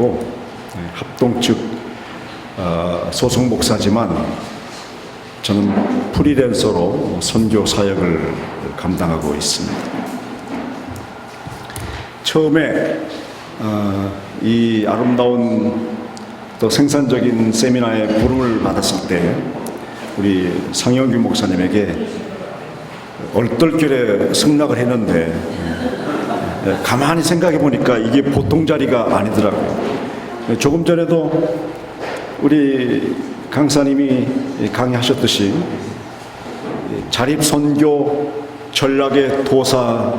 아니고 합동 측 소속 목사지만 저는 프리랜서로 선교 사역을 감당하고 있습니다. 처음에 이 아름다운 또 생산적인 세미나에 부름을 받았을 때 우리 상영규 목사님에게 얼떨결에 승낙을 했는데 가만히 생각해 보니까 이게 보통 자리가 아니더라고요. 조금 전에도 우리 강사님이 강의하셨듯이 자립선교 전략의 도사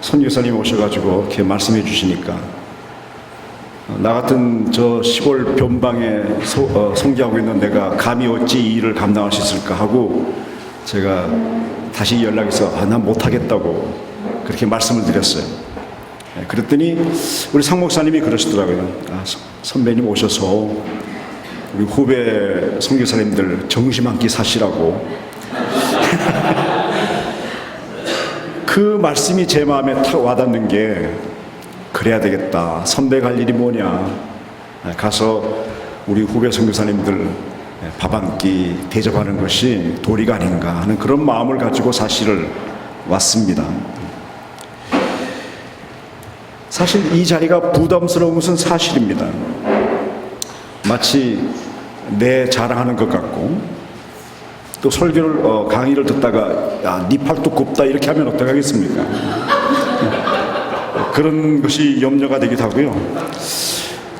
선교사님 오셔가지고 이렇게 말씀해 주시니까 나 같은 저 시골 변방에 선교하고 있는 내가 감히 어찌 이 일을 감당할 수 있을까 하고 제가 다시 연락해서 난 못하겠다고 그렇게 말씀을 드렸어요. 그랬더니 우리 상 목사님이 그러시더라고요. 선배님 오셔서 우리 후배 선교사님들 정심 한 끼 사시라고. 그 말씀이 제 마음에 탁 와닿는 게 그래야 되겠다. 선배 갈 일이 뭐냐. 가서 우리 후배 선교사님들 밥 한 끼 대접하는 것이 도리가 아닌가 하는 그런 마음을 가지고 사실을 왔습니다. 사실 이 자리가 부담스러운 것은 사실입니다. 마치 내 자랑하는 것 같고 또 설교를 강의를 듣다가 네 팔뚝 굽다 이렇게 하면 어떡하겠습니까? 그런 것이 염려가 되기도 하고요.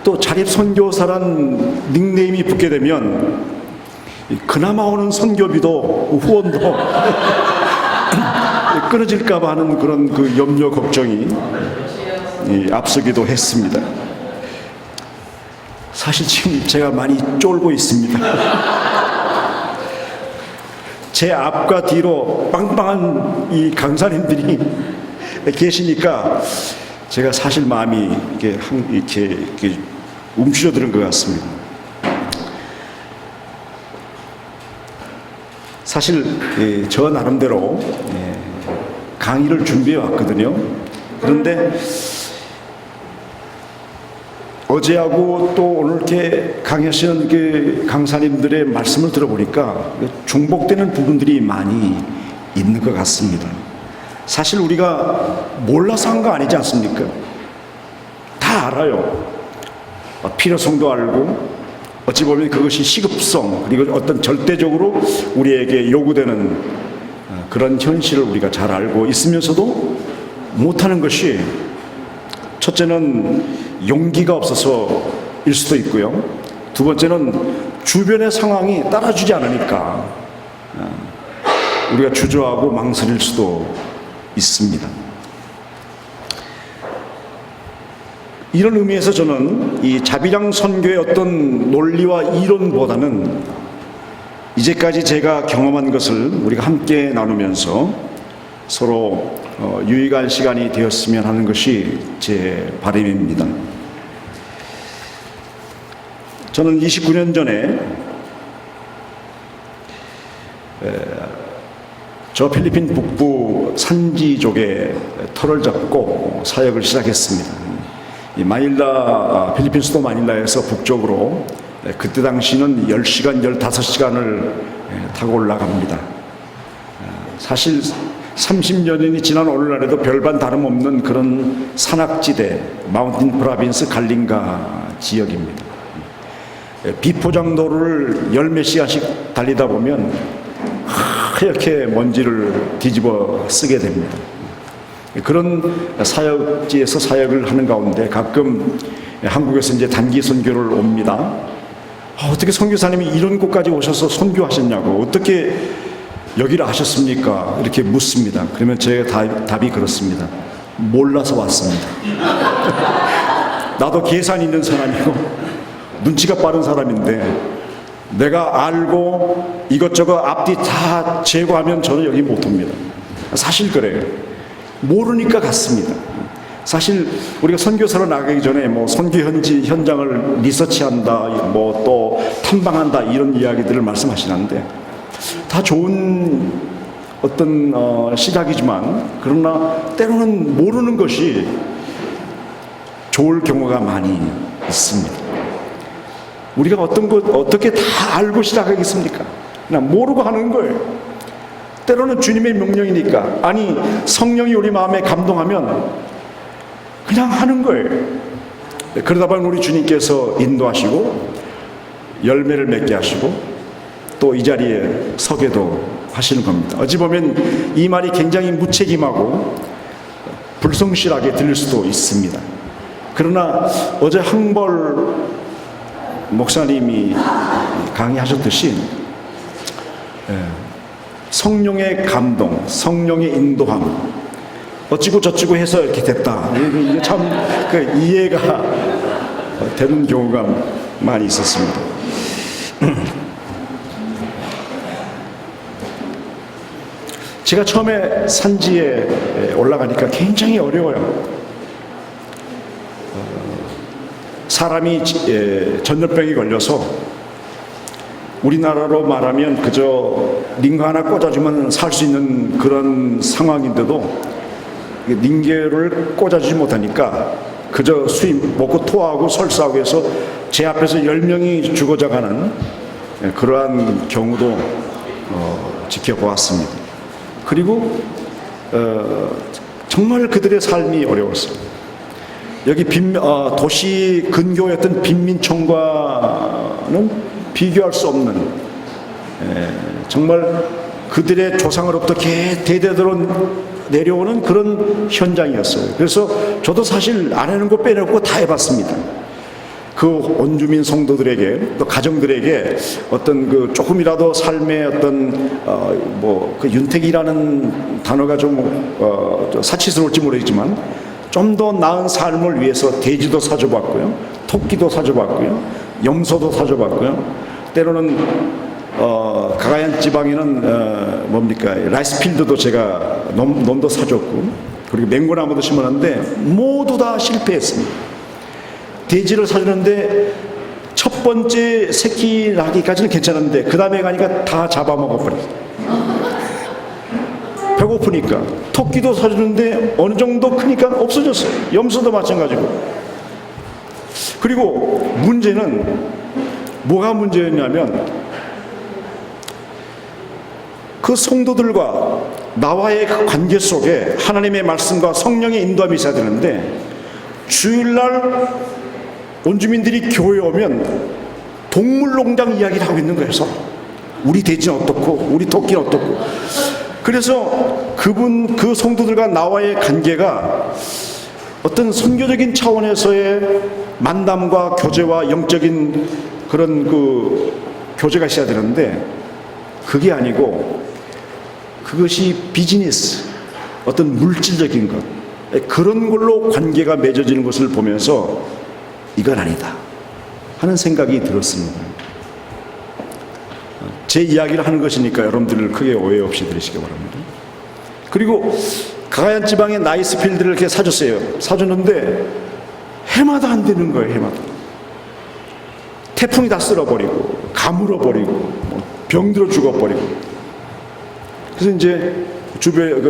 또 자립선교사란 닉네임이 붙게 되면 그나마 오는 선교비도 후원도 끊어질까 봐 하는 그런 그 염려 걱정이 앞서기도 했습니다. 사실 지금 제가 많이 쫄고 있습니다. 제 앞과 뒤로 빵빵한 이 강사님들이 계시니까 제가 사실 마음이 이렇게 움츠러드는 것 같습니다. 사실 저 나름대로 강의를 준비해 왔거든요. 그런데 어제하고 또 오늘 이렇게 강의하시는 그 강사님들의 말씀을 들어보니까 중복되는 부분들이 많이 있는 것 같습니다. 사실 우리가 몰라서 한 거 아니지 않습니까? 다 알아요. 필요성도 알고 어찌 보면 그것이 시급성 그리고 어떤 절대적으로 우리에게 요구되는 그런 현실을 우리가 잘 알고 있으면서도 못하는 것이 첫째는 용기가 없어서일 수도 있고요. 두 번째는 주변의 상황이 따라주지 않으니까 우리가 주저하고 망설일 수도 있습니다. 이런 의미에서 저는 이 자비랑 선교의 어떤 논리와 이론보다는 이제까지 제가 경험한 것을 우리가 함께 나누면서 서로 유익한 시간이 되었으면 하는 것이 제 바람입니다. 저는 29년 전에 저 필리핀 북부 산지족에 터를 잡고 사역을 시작했습니다. 이 마닐라, 필리핀 수도 마닐라에서 북쪽으로 그때 당시는 10시간, 15시간을 타고 올라갑니다. 사실 30년이 지난 오늘날에도 별반 다름없는 그런 산악지대, 마운틴 프라빈스 갈링가 지역입니다. 비포장도로를 10몇 시간씩 달리다 보면 하얗게 먼지를 뒤집어 쓰게 됩니다. 그런 사역지에서 사역을 하는 가운데 가끔 한국에서 이제 단기 선교를 옵니다. 어떻게 선교사님이 이런 곳까지 오셔서 선교하셨냐고, 어떻게 여기를 아셨습니까? 이렇게 묻습니다. 그러면 제 답이 그렇습니다. 몰라서 왔습니다. 나도 계산 있는 사람이고 눈치가 빠른 사람인데 내가 알고 이것저것 앞뒤 다 제거하면 저는 여기 못 옵니다. 사실 그래요. 모르니까 갔습니다. 사실 우리가 선교사로 나가기 전에 뭐 선교 현장을 리서치한다, 뭐 또 탐방한다 이런 이야기들을 말씀하시는데 다 좋은 어떤 시작이지만 그러나 때로는 모르는 것이 좋을 경우가 많이 있습니다. 우리가 어떻게 다 알고 시작하겠습니까? 그냥 모르고 하는 거예요. 때로는 주님의 명령이니까, 아니 성령이 우리 마음에 감동하면 그냥 하는 거예요. 그러다 보면 우리 주님께서 인도하시고 열매를 맺게 하시고 또 이 자리에 서게도 하시는 겁니다. 어찌 보면 이 말이 굉장히 무책임하고 불성실하게 들릴 수도 있습니다. 그러나 어제 항벌 목사님이 강의하셨듯이 성령의 감동, 성령의 인도함, 어찌고 저찌고 해서 이렇게 됐다. 이게 참 이해가 되는 경우가 많이 있었습니다. 제가 처음에 산지에 올라가니까 굉장히 어려워요. 사람이 전염병이 걸려서 우리나라로 말하면 그저 링거 하나 꽂아주면 살 수 있는 그런 상황인데도 링거를 꽂아주지 못하니까 그저 수입 먹고 토하고 설사하고 해서 제 앞에서 10명이 죽어져가는 그러한 경우도 지켜보았습니다. 그리고 정말 그들의 삶이 어려웠어요. 여기 도시 근교였던 빈민촌과는 비교할 수 없는 정말 그들의 조상으로부터 대대로 내려오는 그런 현장이었어요. 그래서 저도 사실 안 하는 거 빼놓고 다 해봤습니다. 그 온주민 성도들에게 또 가정들에게 어떤 그 조금이라도 삶의 어떤 그 윤택이라는 단어가 좀 사치스러울지 모르겠지만 좀 더 나은 삶을 위해서 돼지도 사줘봤고요, 토끼도 사줘봤고요, 염소도 사줘봤고요. 때로는 가가얀 지방에는 라이스필드도 제가 놈도 사줬고, 그리고 맹고나무도 심었는데 모두 다 실패했습니다. 돼지를 사주는데 첫 번째 새끼 나기까지는 괜찮았는데 그 다음에 가니까 다 잡아먹어버렸어요. 배고프니까. 토끼도 사주는데 어느 정도 크니까 없어졌어요. 염소도 마찬가지고. 그리고 문제는 뭐가 문제였냐면 그 성도들과 나와의 관계 속에 하나님의 말씀과 성령의 인도함이 있어야 되는데, 주일날 온주민들이 교회에 오면 동물농장 이야기를 하고 있는 거예요. 우리 돼지는 어떻고 우리 토끼는 어떻고. 그래서 그 성도들과 나와의 관계가 어떤 선교적인 차원에서의 만남과 교제와 영적인 그런 그 교제가 있어야 되는데 그게 아니고 그것이 비즈니스, 어떤 물질적인 것, 그런 걸로 관계가 맺어지는 것을 보면서 이건 아니다 하는 생각이 들었습니다. 제 이야기를 하는 것이니까 여러분들 크게 오해 없이 들으시기 바랍니다. 그리고 가가얀 지방의 나이스필드를 이렇게 사줬어요. 사줬는데 해마다 안 되는 거예요. 해마다 태풍이 다 쓸어버리고 가물어버리고 병들어 죽어버리고. 그래서 이제 주변에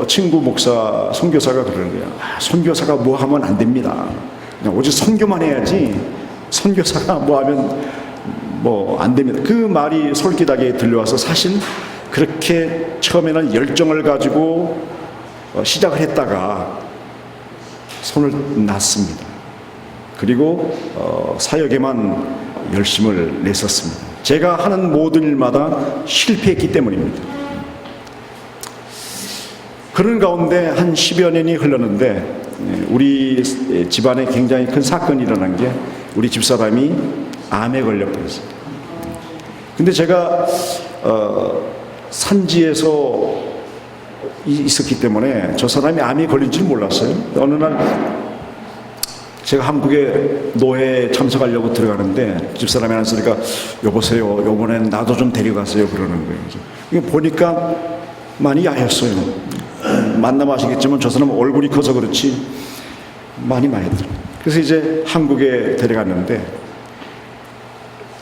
친구 목사 선교사가 그러는 거야. 선교사가 뭐 하면 안 됩니다. 그냥 오직 선교만 해야지 선교사가 뭐 하면 뭐 안 됩니다. 그 말이 솔깃하게 들려와서 사실 그렇게 처음에는 열정을 가지고 시작을 했다가 손을 놨습니다. 그리고 사역에만 열심을 냈었습니다. 제가 하는 모든 일마다 실패했기 때문입니다. 그런 가운데 한 10여 년이 흘렀는데 우리 집안에 굉장히 큰 사건이 일어난 게 우리 집사람이 암에 걸려버렸어요. 근데 제가 산지에서 있었기 때문에 저 사람이 암에 걸린 줄 몰랐어요. 어느 날 제가 한국에 노회에 참석하려고 들어가는데 집사람이 하는 소리가 여보세요, 요번엔 나도 좀 데려가세요 그러는 거예요. 이거 보니까 많이 야했어요. 만나면 저 사람 얼굴이 커서 그렇지 많이 마했더라고요. 그래서 이제 한국에 데려갔는데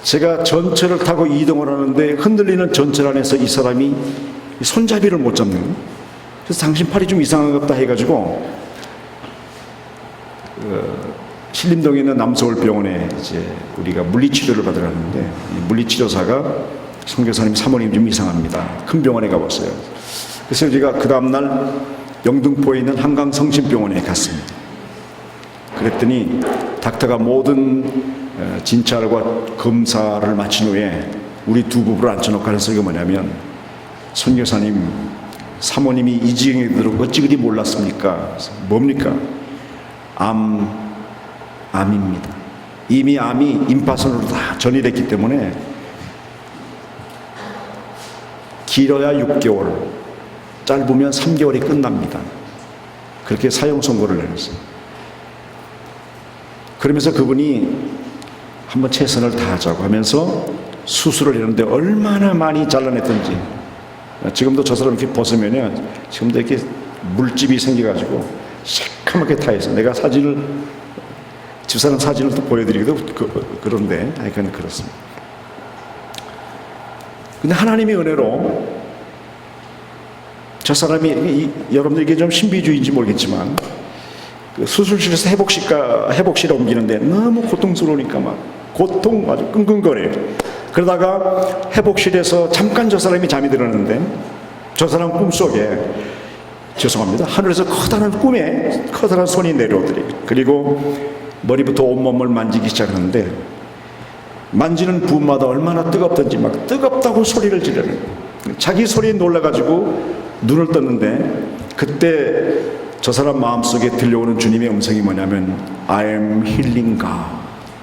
제가 전철을 타고 이동을 하는데 흔들리는 전철 안에서 이 사람이 손잡이를 못 잡는 거예요. 그래서 당신 팔이 좀 이상한 것 같다 해가지고 신림동에 있는 남서울병원에 이제 우리가 물리치료를 받으러 갔는데, 이 물리치료사가 선교사님 사모님 좀 이상합니다. 큰 병원에 가봤어요. 그래서 우리가 그 다음날 영등포에 있는 한강성심병원에 갔습니다. 그랬더니 닥터가 모든 진찰과 검사를 마친 후에 우리 두 부부를 앉혀놓고 하는 소리가 뭐냐면, 선교사님 사모님이 이 지경에 들어 어찌 그리 몰랐습니까? 뭡니까? 암입니다. 이미 암이 임파선으로 다 전이됐기 때문에 길어야 6개월, 짧으면 3개월이 끝납니다. 그렇게 사형 선고를 내렸어요. 그러면서 그분이 한번 최선을 다하자고 하면서 수술을 했는데 얼마나 많이 잘라냈던지, 지금도 저 사람 이렇게 벗으면요, 지금도 이렇게 물집이 생겨가지고 새카맣게 타 있어. 내가 사진을, 집사람 사진을 또 보여드리기도 그런데, 그건 그렇습니다. 근데 하나님의 은혜로 저 사람이, 여러분들 이게 좀 신비주의인지 모르겠지만, 그 수술실에서 회복실에 옮기는데 너무 고통스러우니까 막 고통 아주 끙끙거려요. 그러다가 회복실에서 잠깐 저 사람이 잠이 들었는데, 저 사람 꿈속에, 죄송합니다, 하늘에서 커다란 손이 내려오더래요. 그리고 머리부터 온몸을 만지기 시작하는데, 만지는 부분마다 얼마나 뜨겁던지 막 뜨겁다고 소리를 지르는, 자기 소리에 놀라가지고 눈을 떴는데, 그때 저 사람 마음속에 들려오는 주님의 음성이 뭐냐면, I am healing God,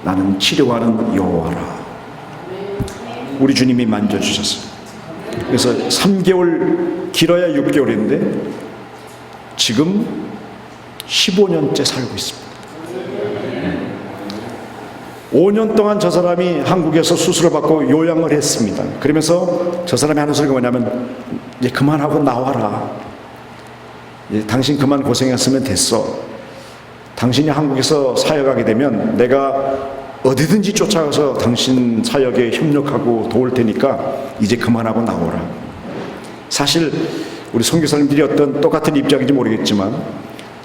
나는 치료하는 여호와라. 우리 주님이 만져주셨어요. 그래서 3개월, 길어야 6개월인데 지금 15년째 살고 있습니다. 5년 동안 저 사람이 한국에서 수술을 받고 요양을 했습니다. 그러면서 저 사람이 하는 소리가 뭐냐면, 이제 그만하고 나와라. 이제 당신 그만 고생했으면 됐어. 당신이 한국에서 사역하게 되면 내가 어디든지 쫓아가서 당신 사역에 협력하고 도울 테니까 이제 그만하고 나오라. 사실 우리 선교사님들이 어떤 똑같은 입장인지 모르겠지만,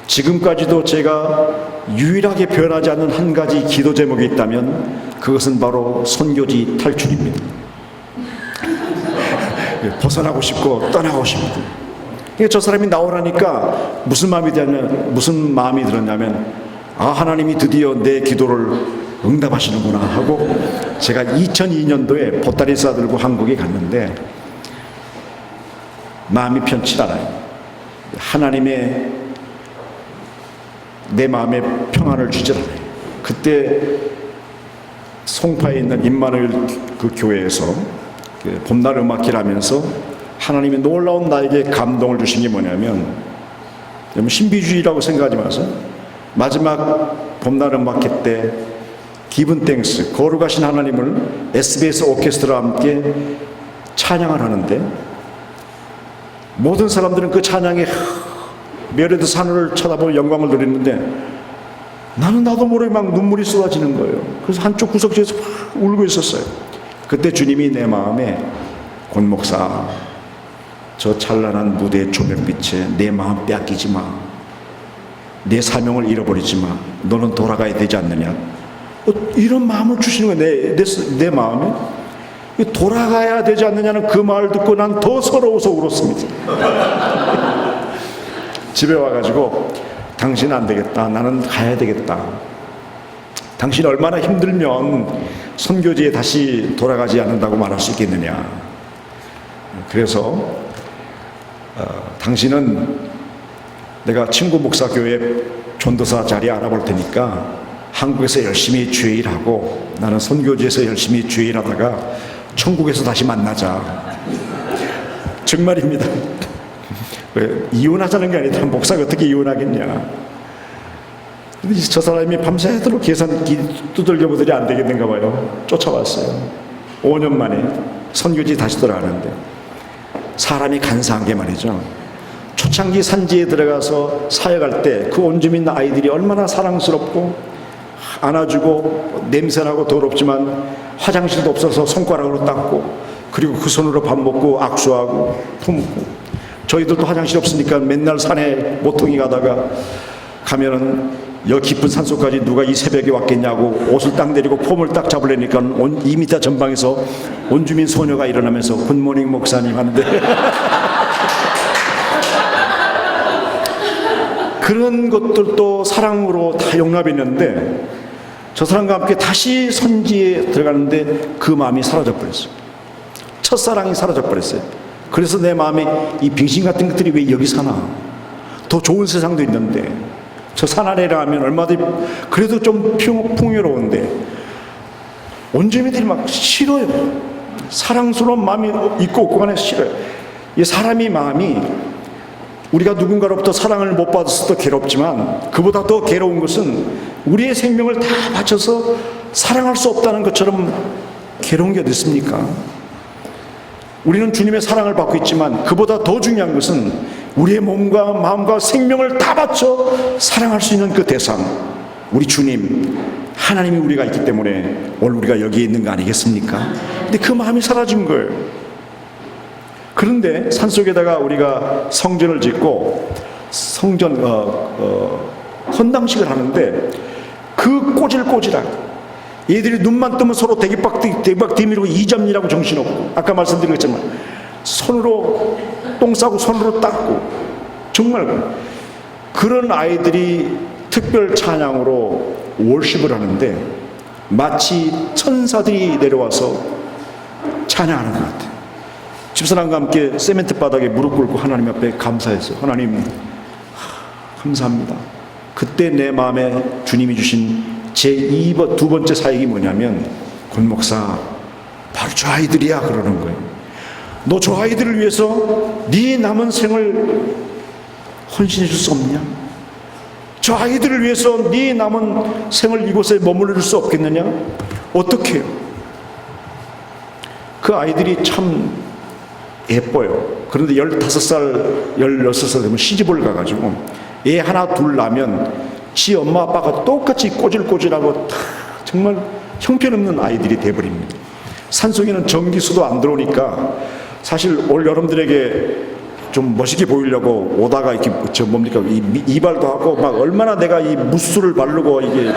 지금까지도 제가 유일하게 변하지 않는 한 가지 기도 제목이 있다면 그것은 바로 선교지 탈출입니다. 벗어나고 싶고 떠나고 싶고. 저 사람이 나오라니까 무슨 마음이 들었냐면, 하나님이 드디어 내 기도를 응답하시는구나 하고, 제가 2002년도에 보따리 싸들고 한국에 갔는데 마음이 편치 않아요. 하나님의 내 마음에 평안을 주질 않아요. 그때 송파에 있는 임마누엘 그 교회에서 봄날 음악회를 하면서 하나님이 놀라운 나에게 감동을 주신 게 뭐냐면, 신비주의라고 생각하지 마세요. 마지막 봄날 음악회 때 기분 땡스, 거룩하신 하나님을 SBS 오케스트라와 함께 찬양을 하는데, 모든 사람들은 그 찬양에 멸에도 하늘을 쳐다보며 영광을 누리는데, 나도 모르게 막 눈물이 쏟아지는 거예요. 그래서 한쪽 구석지에서 막 울고 있었어요. 그때 주님이 내 마음에, 권 목사, 저 찬란한 무대의 조명빛에 내 마음 빼앗기지 마. 내 사명을 잃어버리지 마. 너는 돌아가야 되지 않느냐. 이런 마음을 주시는 거예요. 내 마음에. 돌아가야 되지 않느냐는 그 말을 듣고 난 더 서러워서 울었습니다. 집에 와가지고, 당신 안 되겠다. 나는 가야 되겠다. 당신 얼마나 힘들면 선교지에 다시 돌아가지 않는다고 말할 수 있겠느냐. 그래서 당신은 내가 친구 목사교회 전도사 자리 알아볼 테니까 한국에서 열심히 주의 일하고 나는 선교지에서 열심히 주의 일하다가 천국에서 다시 만나자. 정말입니다. 이혼하자는 게 아니라 목사가 어떻게 이혼하겠냐. 근데 저 사람이 밤새도록 계산기 두들겨 보더니 안 되겠는가 봐요. 쫓아왔어요. 5년 만에 선교지 다시 돌아가는데, 사람이 간사한 게 말이죠, 초창기 산지에 들어가서 사역할 때 그 온주민 아이들이 얼마나 사랑스럽고 안아주고, 냄새나고 더럽지만 화장실도 없어서 손가락으로 닦고, 그리고 그 손으로 밥 먹고 악수하고 품고, 저희들도 화장실 없으니까 맨날 산에 모퉁이 가다가 가면은 여 깊은 산속까지 누가 이 새벽에 왔겠냐고 옷을 딱 내리고 폼을 딱 잡으려니까 2m 전방에서 원주민 소녀가 일어나면서 굿모닝 목사님 하는데 그런 것들도 사랑으로 다 용납했는데 저 사람과 함께 다시 선지에 들어가는데 그 마음이 사라져 버렸어요. 첫사랑이 사라져 버렸어요. 그래서 내 마음에 이 빙신 같은 것들이 왜 여기 사나? 더 좋은 세상도 있는데 저 산 아래라 하면 얼마든지 그래도 좀 풍요로운데 원주민들이 막 싫어요. 사랑스러운 마음이 있고 없고 간에 싫어요. 이 사람이 마음이 우리가 누군가로부터 사랑을 못 받았을 때 괴롭지만 그보다 더 괴로운 것은 우리의 생명을 다 바쳐서 사랑할 수 없다는 것처럼 괴로운 게 어디 있습니까? 우리는 주님의 사랑을 받고 있지만 그보다 더 중요한 것은 우리의 몸과 마음과 생명을 다 바쳐 사랑할 수 있는 그 대상, 우리 주님 하나님이 우리가 있기 때문에 오늘 우리가 여기에 있는 거 아니겠습니까? 근데 그 마음이 사라진 거예요. 그런데 산속에다가 우리가 성전을 짓고 성전 헌당식을 하는데 그 꼬질꼬질한 얘들이 눈만 뜨면 서로 대박 뒤밀고 이점이라고 정신없고 아까 말씀드린 것처럼 손으로 똥 싸고 손으로 닦고 정말 그런 아이들이 특별 찬양으로 월십을 하는데 마치 천사들이 내려와서 찬양하는 것 같아요. 집사람과 함께 세멘트 바닥에 무릎 꿇고 하나님 앞에 감사했어요. 하나님 감사합니다. 그때 내 마음에 주님이 주신 두 번째 사역이 뭐냐면 권 목사 바로 저 아이들이야 그러는 거예요. 너 저 아이들을 위해서 네 남은 생을 헌신해 줄 수 없냐? 저 아이들을 위해서 네 남은 생을 이곳에 머무를 수 없겠느냐? 어떻게 해요? 그 아이들이 참 예뻐요. 그런데 15살, 16살 되면 시집을 가가지고 애 하나 둘 낳으면 지 엄마 아빠가 똑같이 꼬질꼬질하고 정말 형편없는 아이들이 돼버립니다. 산속에는 전기수도 안 들어오니까 사실 올 여러분들에게 좀 멋있게 보이려고 오다가 이렇게 이발도 하고 막 얼마나 내가 이 무스를 바르고 이게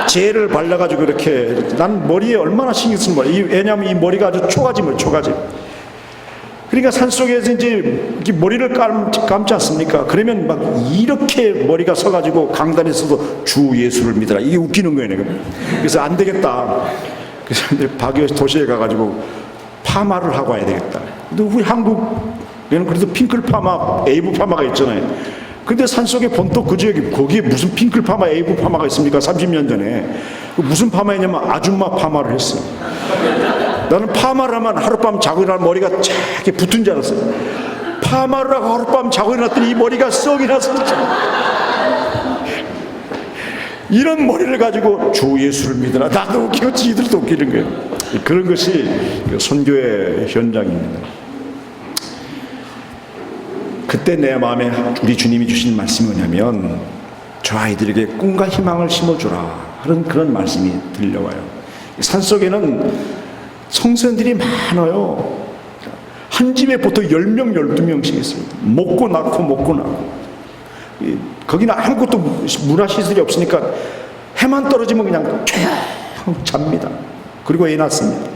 젤을 발라가지고 이렇게 난 머리에 얼마나 신경 쓰는 거야. 왜냐하면 이 머리가 아주 초가지. 그러니까 산속에서 이제 머리를 감지 않습니까? 그러면 막 이렇게 머리가 서가지고 강단에서도 주 예수를 믿어라. 이게 웃기는 거예요, 내가. 그래서 안 되겠다. 그래서 박유에서 도시에 가가지고 파마를 하고 와야 되겠다. 근데 우리 한국에는 그래도 핑클 파마, 에이브 파마가 있잖아요. 근데 산속에 본토 그 지역에 거기에 무슨 핑클 파마, 에이브 파마가 있습니까? 30년 전에. 무슨 파마였냐면 아줌마 파마를 했어. 나는 파마를 하면 하룻밤 자고 일어나면 머리가 쫙 이렇게 붙은 줄 알았어요. 파마를 하고 하룻밤 자고 일어났더니 이 머리가 썩이 났어. 이런 머리를 가지고 주 예수를 믿으라. 나도 웃기고 지들도 웃기는 거예요. 그런 것이 선교의 현장입니다. 그때 내 마음에 우리 주님이 주신 말씀이 뭐냐면 저 아이들에게 꿈과 희망을 심어주라 하는 그런 말씀이 들려와요. 산속에는 성선들이 많아요. 한 집에 보통 10명, 12명씩 있어요. 먹고 낳고. 거기는 아무것도 문화시설이 없으니까 해만 떨어지면 그냥 조용 잡니다. 애낳습니다.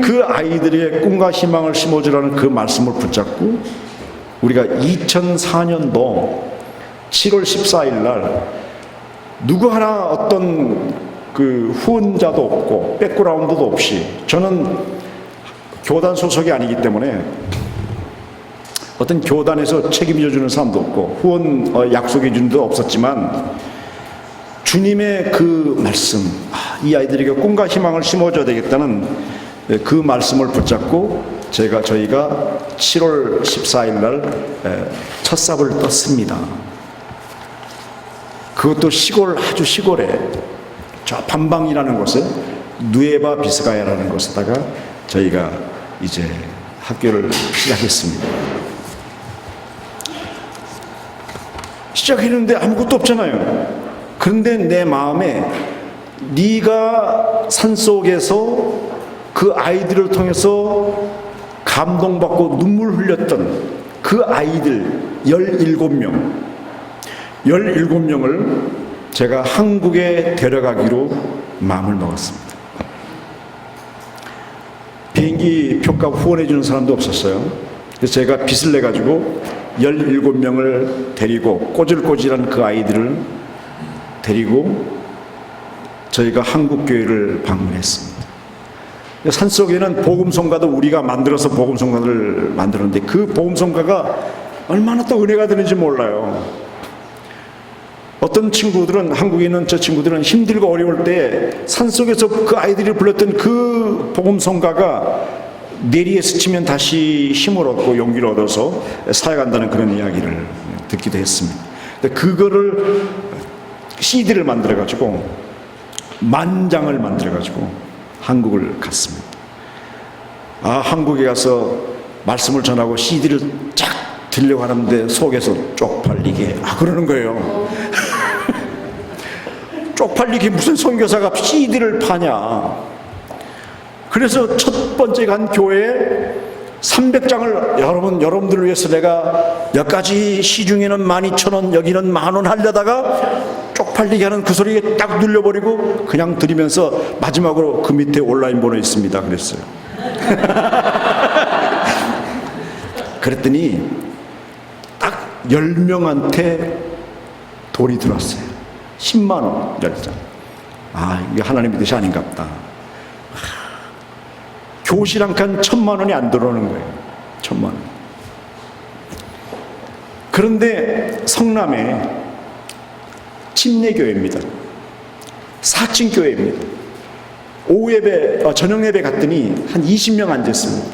그 아이들의 꿈과 희망을 심어주라는 그 말씀을 붙잡고 우리가 2004년도 7월 14일 날 누구 하나 어떤 그 후원자도 없고 백그라운드도 없이 저는 교단 소속이 아니기 때문에 어떤 교단에서 책임져 주는 사람도 없고 후원 약속해 주는 데도 없었지만 주님의 그 말씀, 이 아이들에게 꿈과 희망을 심어줘야 되겠다는 그 말씀을 붙잡고 저희가 7월 14일 날 첫 삽을 떴습니다. 그것도 아주 시골에 저 반방이라는 곳에 누에바 비스가야라는 곳에다가 저희가 이제 학교를 시작했습니다. 시작했는데 아무것도 없잖아요. 그런데 내 마음에 네가 산속에서 그 아이들을 통해서 감동받고 눈물 흘렸던 그 아이들 17명 17명을 제가 한국에 데려가기로 마음을 먹었습니다. 비행기 표값 후원해 주는 사람도 없었어요. 그래서 제가 빚을 내가지고 17명을 데리고, 꼬질꼬질한 그 아이들을 데리고 저희가 한국교회를 방문했습니다. 산속에는 복음성가도 우리가 만들어서 복음성가를 만들었는데 그 복음성가가 얼마나 또 은혜가 되는지 몰라요. 어떤 친구들은, 한국에 있는 저 친구들은 힘들고 어려울 때 산속에서 그 아이들이 불렀던 그 복음성가가 내리에 스치면 다시 힘을 얻고 용기를 얻어서 살아간다는 그런 이야기를 듣기도 했습니다. 그거를 CD를 만들어가지고 만장을 만들어가지고 한국을 갔습니다. 한국에 가서 말씀을 전하고 CD를 쫙 들려고 하는데 속에서 쪽팔리게 그러는 거예요. 쪽팔리게 무슨 선교사가 CD를 파냐. 그래서 첫 번째 간 교회에 300장을 여러분들을 위해서 내가 몇 가지 시중에는 12,000원, 여기는 10,000원 하려다가 쪽팔리게 하는 그 소리에 딱 눌려버리고 그냥 드리면서 마지막으로 그 밑에 온라인 번호 있습니다 그랬어요. 그랬더니 딱 10명한테 돈이 들어왔어요. 10만 원 10장. 이게 하나님의 뜻이 아닌가 보다. 교실 한 칸 1,000만 원이 안 들어오는 거예요. 1,000만 원. 그런데 성남에 침례교회입니다. 4층 교회입니다. 오후 예배, 저녁 예배 갔더니 한 20명 앉았습니다.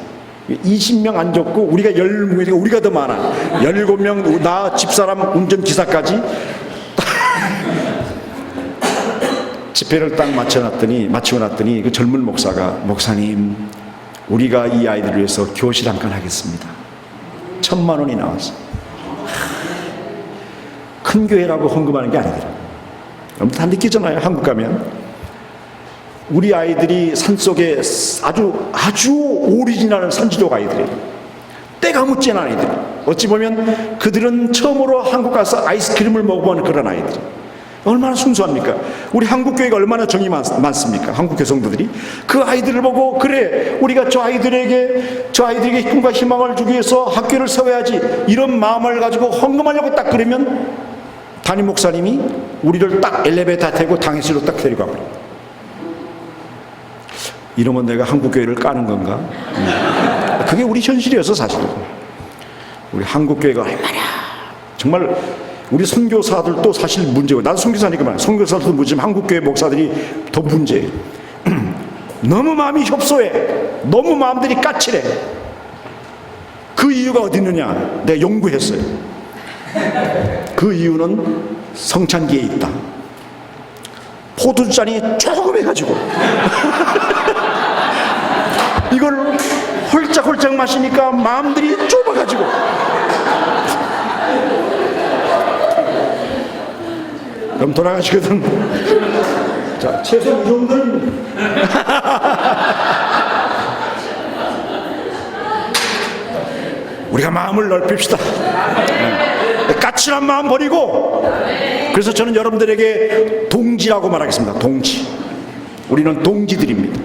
20명 앉았고 우리가 10명, 우리가 더 많아. 17명, 나 집사람, 운전기사까지 집회를 딱 마치고 났더니 그 젊은 목사가, 목사님, 우리가 이 아이들을 위해서 교실 한 칸 하겠습니다. 1,000만 원이 나왔어. 큰 교회라고 헌금하는 게 아니더라고요. 여러분 다 느끼잖아요. 한국 가면 우리 아이들이 산속에 아주 오리지널 산지족 아이들이에요. 때가 묻지 않은 아이들. 어찌 보면 그들은 처음으로 한국 가서 아이스크림을 먹어본 그런 아이들. 얼마나 순수합니까? 우리 한국교회가 얼마나 정이 많습니까? 한국교 성도들이 그 아이들을 보고, 그래, 우리가 저 아이들에게 꿈과 희망을 주기 위해서 학교를 세워야지, 이런 마음을 가지고 헌금하려고 딱 그러면 담임 목사님이 우리를 딱 엘리베이터 타고 당회실로 딱 데리고 가버려요. 이러면 내가 한국교회를 까는 건가? 그게 우리 현실이어서 사실은 우리 한국교회가 얼마나 정말, 우리 선교사들도 사실 문제고, 나도 선교사니까 말이야. 선교사들도 문제지만 한국교회 목사들이 더 문제예요. 너무 마음이 협소해. 너무 마음들이 까칠해. 그 이유가 어디 있느냐? 내가 연구했어요. 그 이유는 성찬기에 있다. 포도주잔이 조금 해가지고 이걸 홀짝홀짝 마시니까 마음들이 좁아가지고, 그럼 돌아가시거든. 자, 최소 이 정도는 우리가 마음을 넓힙시다. 까칠한 마음 버리고. 그래서 저는 여러분들에게 동지라고 말하겠습니다. 동지. 우리는 동지들입니다.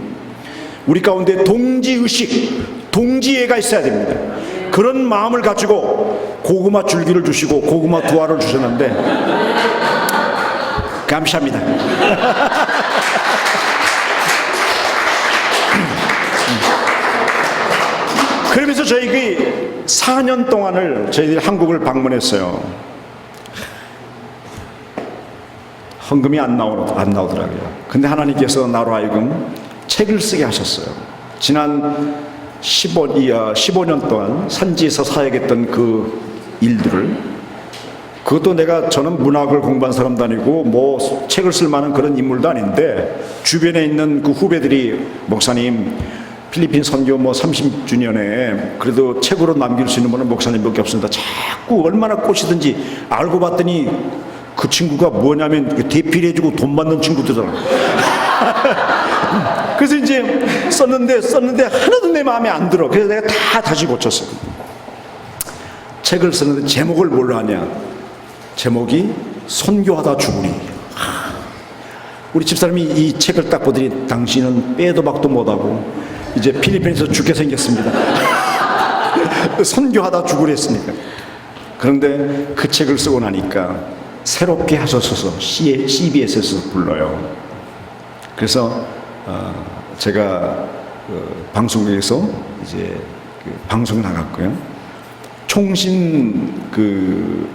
우리 가운데 동지의식, 동지애가 있어야 됩니다. 그런 마음을 가지고 고구마 줄기를 주시고 고구마 두 알을 주셨는데 감사합니다. 그러면서 저희가 4년 동안을 저희들이 한국을 방문했어요. 헌금이 안 나오더라고요. 근데 하나님께서 나로 하여금 책을 쓰게 하셨어요. 지난 15년 동안 산지에서 사역했던 그 일들을, 그것도 저는 문학을 공부한 사람도 아니고 뭐 책을 쓸 만한 그런 인물도 아닌데, 주변에 있는 그 후배들이 목사님 필리핀 선교 30주년에 그래도 책으로 남길 수 있는 분은 목사님밖에 없습니다. 자꾸 얼마나 꼬시든지. 알고 봤더니 그 친구가 뭐냐면 대필 해주고 돈 받는 친구들이잖아. 그래서 이제 썼는데 하나도 내 마음에 안 들어. 그래서 내가 다시 고쳤어요. 책을 썼는데 제목을 뭘로 하냐? 제목이 선교하다 죽으리. 우리 집사람이 이 책을 딱 보더니 당신은 빼도 박도 못하고 이제 필리핀에서 죽게 생겼습니다. 선교하다 죽으리 했으니까. 그런데 그 책을 쓰고 나니까 새롭게 하소서 CBS에서 불러요. 그래서 제가 방송국에서 이제 방송을 나갔고요. 총신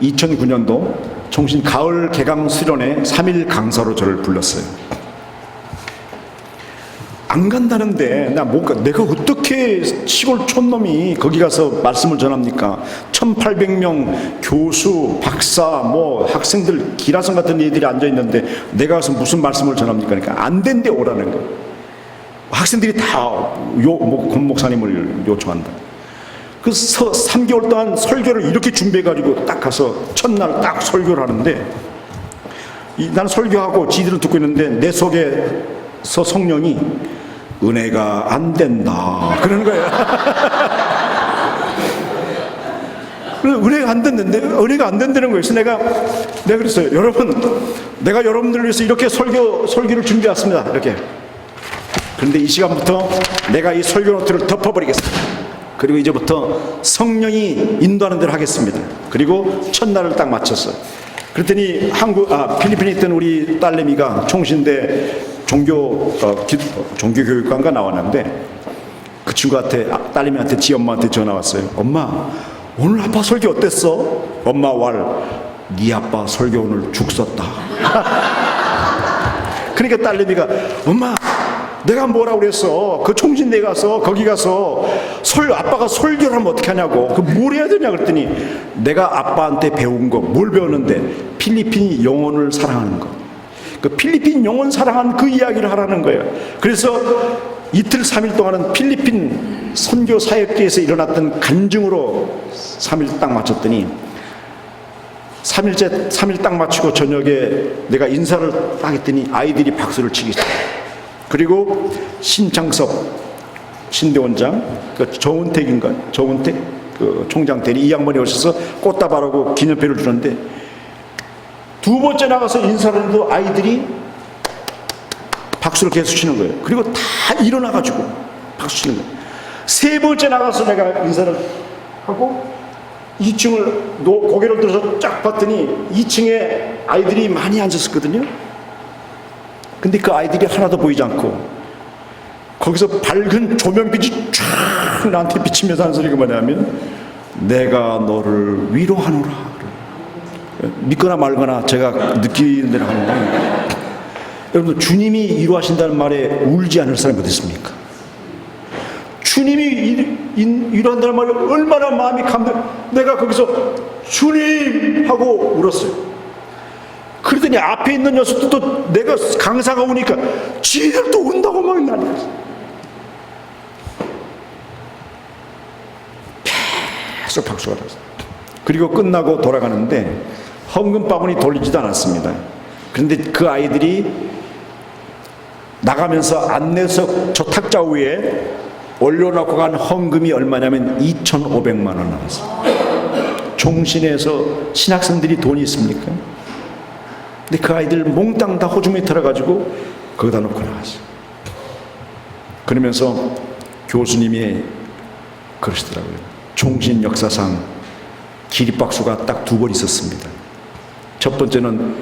2009년도 총신 가을 개강 수련회 3일 강사로 저를 불렀어요. 안 간다는데 나 못 가. 내가 어떻게 시골 촌놈이 거기 가서 말씀을 전합니까? 1800명 교수, 박사, 뭐 학생들 기라성 같은 애들이 앉아 있는데 내가 가서 무슨 말씀을 전합니까? 그러니까 안 된대 오라는 거. 학생들이 다 권 목사님을 요청한다. 그 3개월 동안 설교를 이렇게 준비해가지고 딱 가서 첫날 딱 설교를 하는데 난 설교하고 지들은 듣고 있는데 내 속에서 성령이 은혜가 안 된다 그러는 거예요. 은혜가 안 된다는데 은혜가 안 된다는 거예요. 그래서 내가 그랬어요. 여러분, 내가 여러분들을 위해서 이렇게 설교를 준비했습니다. 이렇게. 그런데 이 시간부터 내가 이 설교 노트를 덮어버리겠습니다. 그리고 이제부터 성령이 인도하는 대로 하겠습니다. 그리고 첫날을 딱 맞췄어요. 그랬더니 필리핀에 있던 우리 딸내미가 총신대 종교교육관가 나왔는데 그 친구한테 딸내미한테 지 엄마한테 전화 왔어요. 엄마, 오늘 아빠 설교 어땠어? 엄마 네 아빠 설교 오늘 죽 썼다. 그러니까 딸내미가 엄마, 내가 뭐라고 그랬어? 그 총신대 가서 거기 가서 아빠가 설교를 하면 어떻게 하냐고. 뭘 해야 되냐 그랬더니 내가 아빠한테 배운 거 뭘 배웠는데 필리핀 영혼을 사랑하는 거. 그 필리핀 영혼 사랑한 그 이야기를 하라는 거예요. 그래서 이틀 3일 동안은 필리핀 선교 사역지에서 일어났던 간증으로 3일 딱 마쳤더니 3일 딱 마치고 저녁에 내가 인사를 딱 했더니 아이들이 박수를 치기 시작해요. 그리고 신창섭 신대원장, 정은택 총장 대리 이 양반이 오셔서 꽃다발하고 기념표를 주는데 두 번째 나가서 인사를 해도 아이들이 박수를 계속 치는 거예요. 그리고 다 일어나가지고 박수 치는 거예요. 세 번째 나가서 내가 인사를 하고 2층을 고개를 들어서 쫙 봤더니 2층에 아이들이 많이 앉았었거든요. 근데 그 아이들이 하나도 보이지 않고 거기서 밝은 조명빛이 쫙 나한테 비치면서 하는 소리가 뭐냐면 내가 너를 위로하노라. 믿거나 말거나 제가 느끼는 대로 하는 거예요. 여러분, 주님이 위로하신다는 말에 울지 않을 사람이 어디 있습니까? 주님이 위로한다는 말에 얼마나 마음이 내가 거기서 주님 하고 울었어요. 그러더니 앞에 있는 녀석들도 내가 강사가 오니까 지들도 운다고 막 난리였어. 계속 박수가 났어요. 그리고 끝나고 돌아가는데 헌금 바구니 돌리지도 않았습니다. 그런데 그 아이들이 나가면서 안내석 저 탁자 위에 올려놓고 간 헌금이 얼마냐면 2,500만 원 나왔어요. 종신에서 신학생들이 돈이 있습니까? 근데 그 아이들 몽땅 다 호주머니 털어가지고 거기다 놓고 나갔어요. 그러면서 교수님이 그러시더라고요. 종신 역사상 기립박수가 딱 2번 있었습니다. 첫 번째는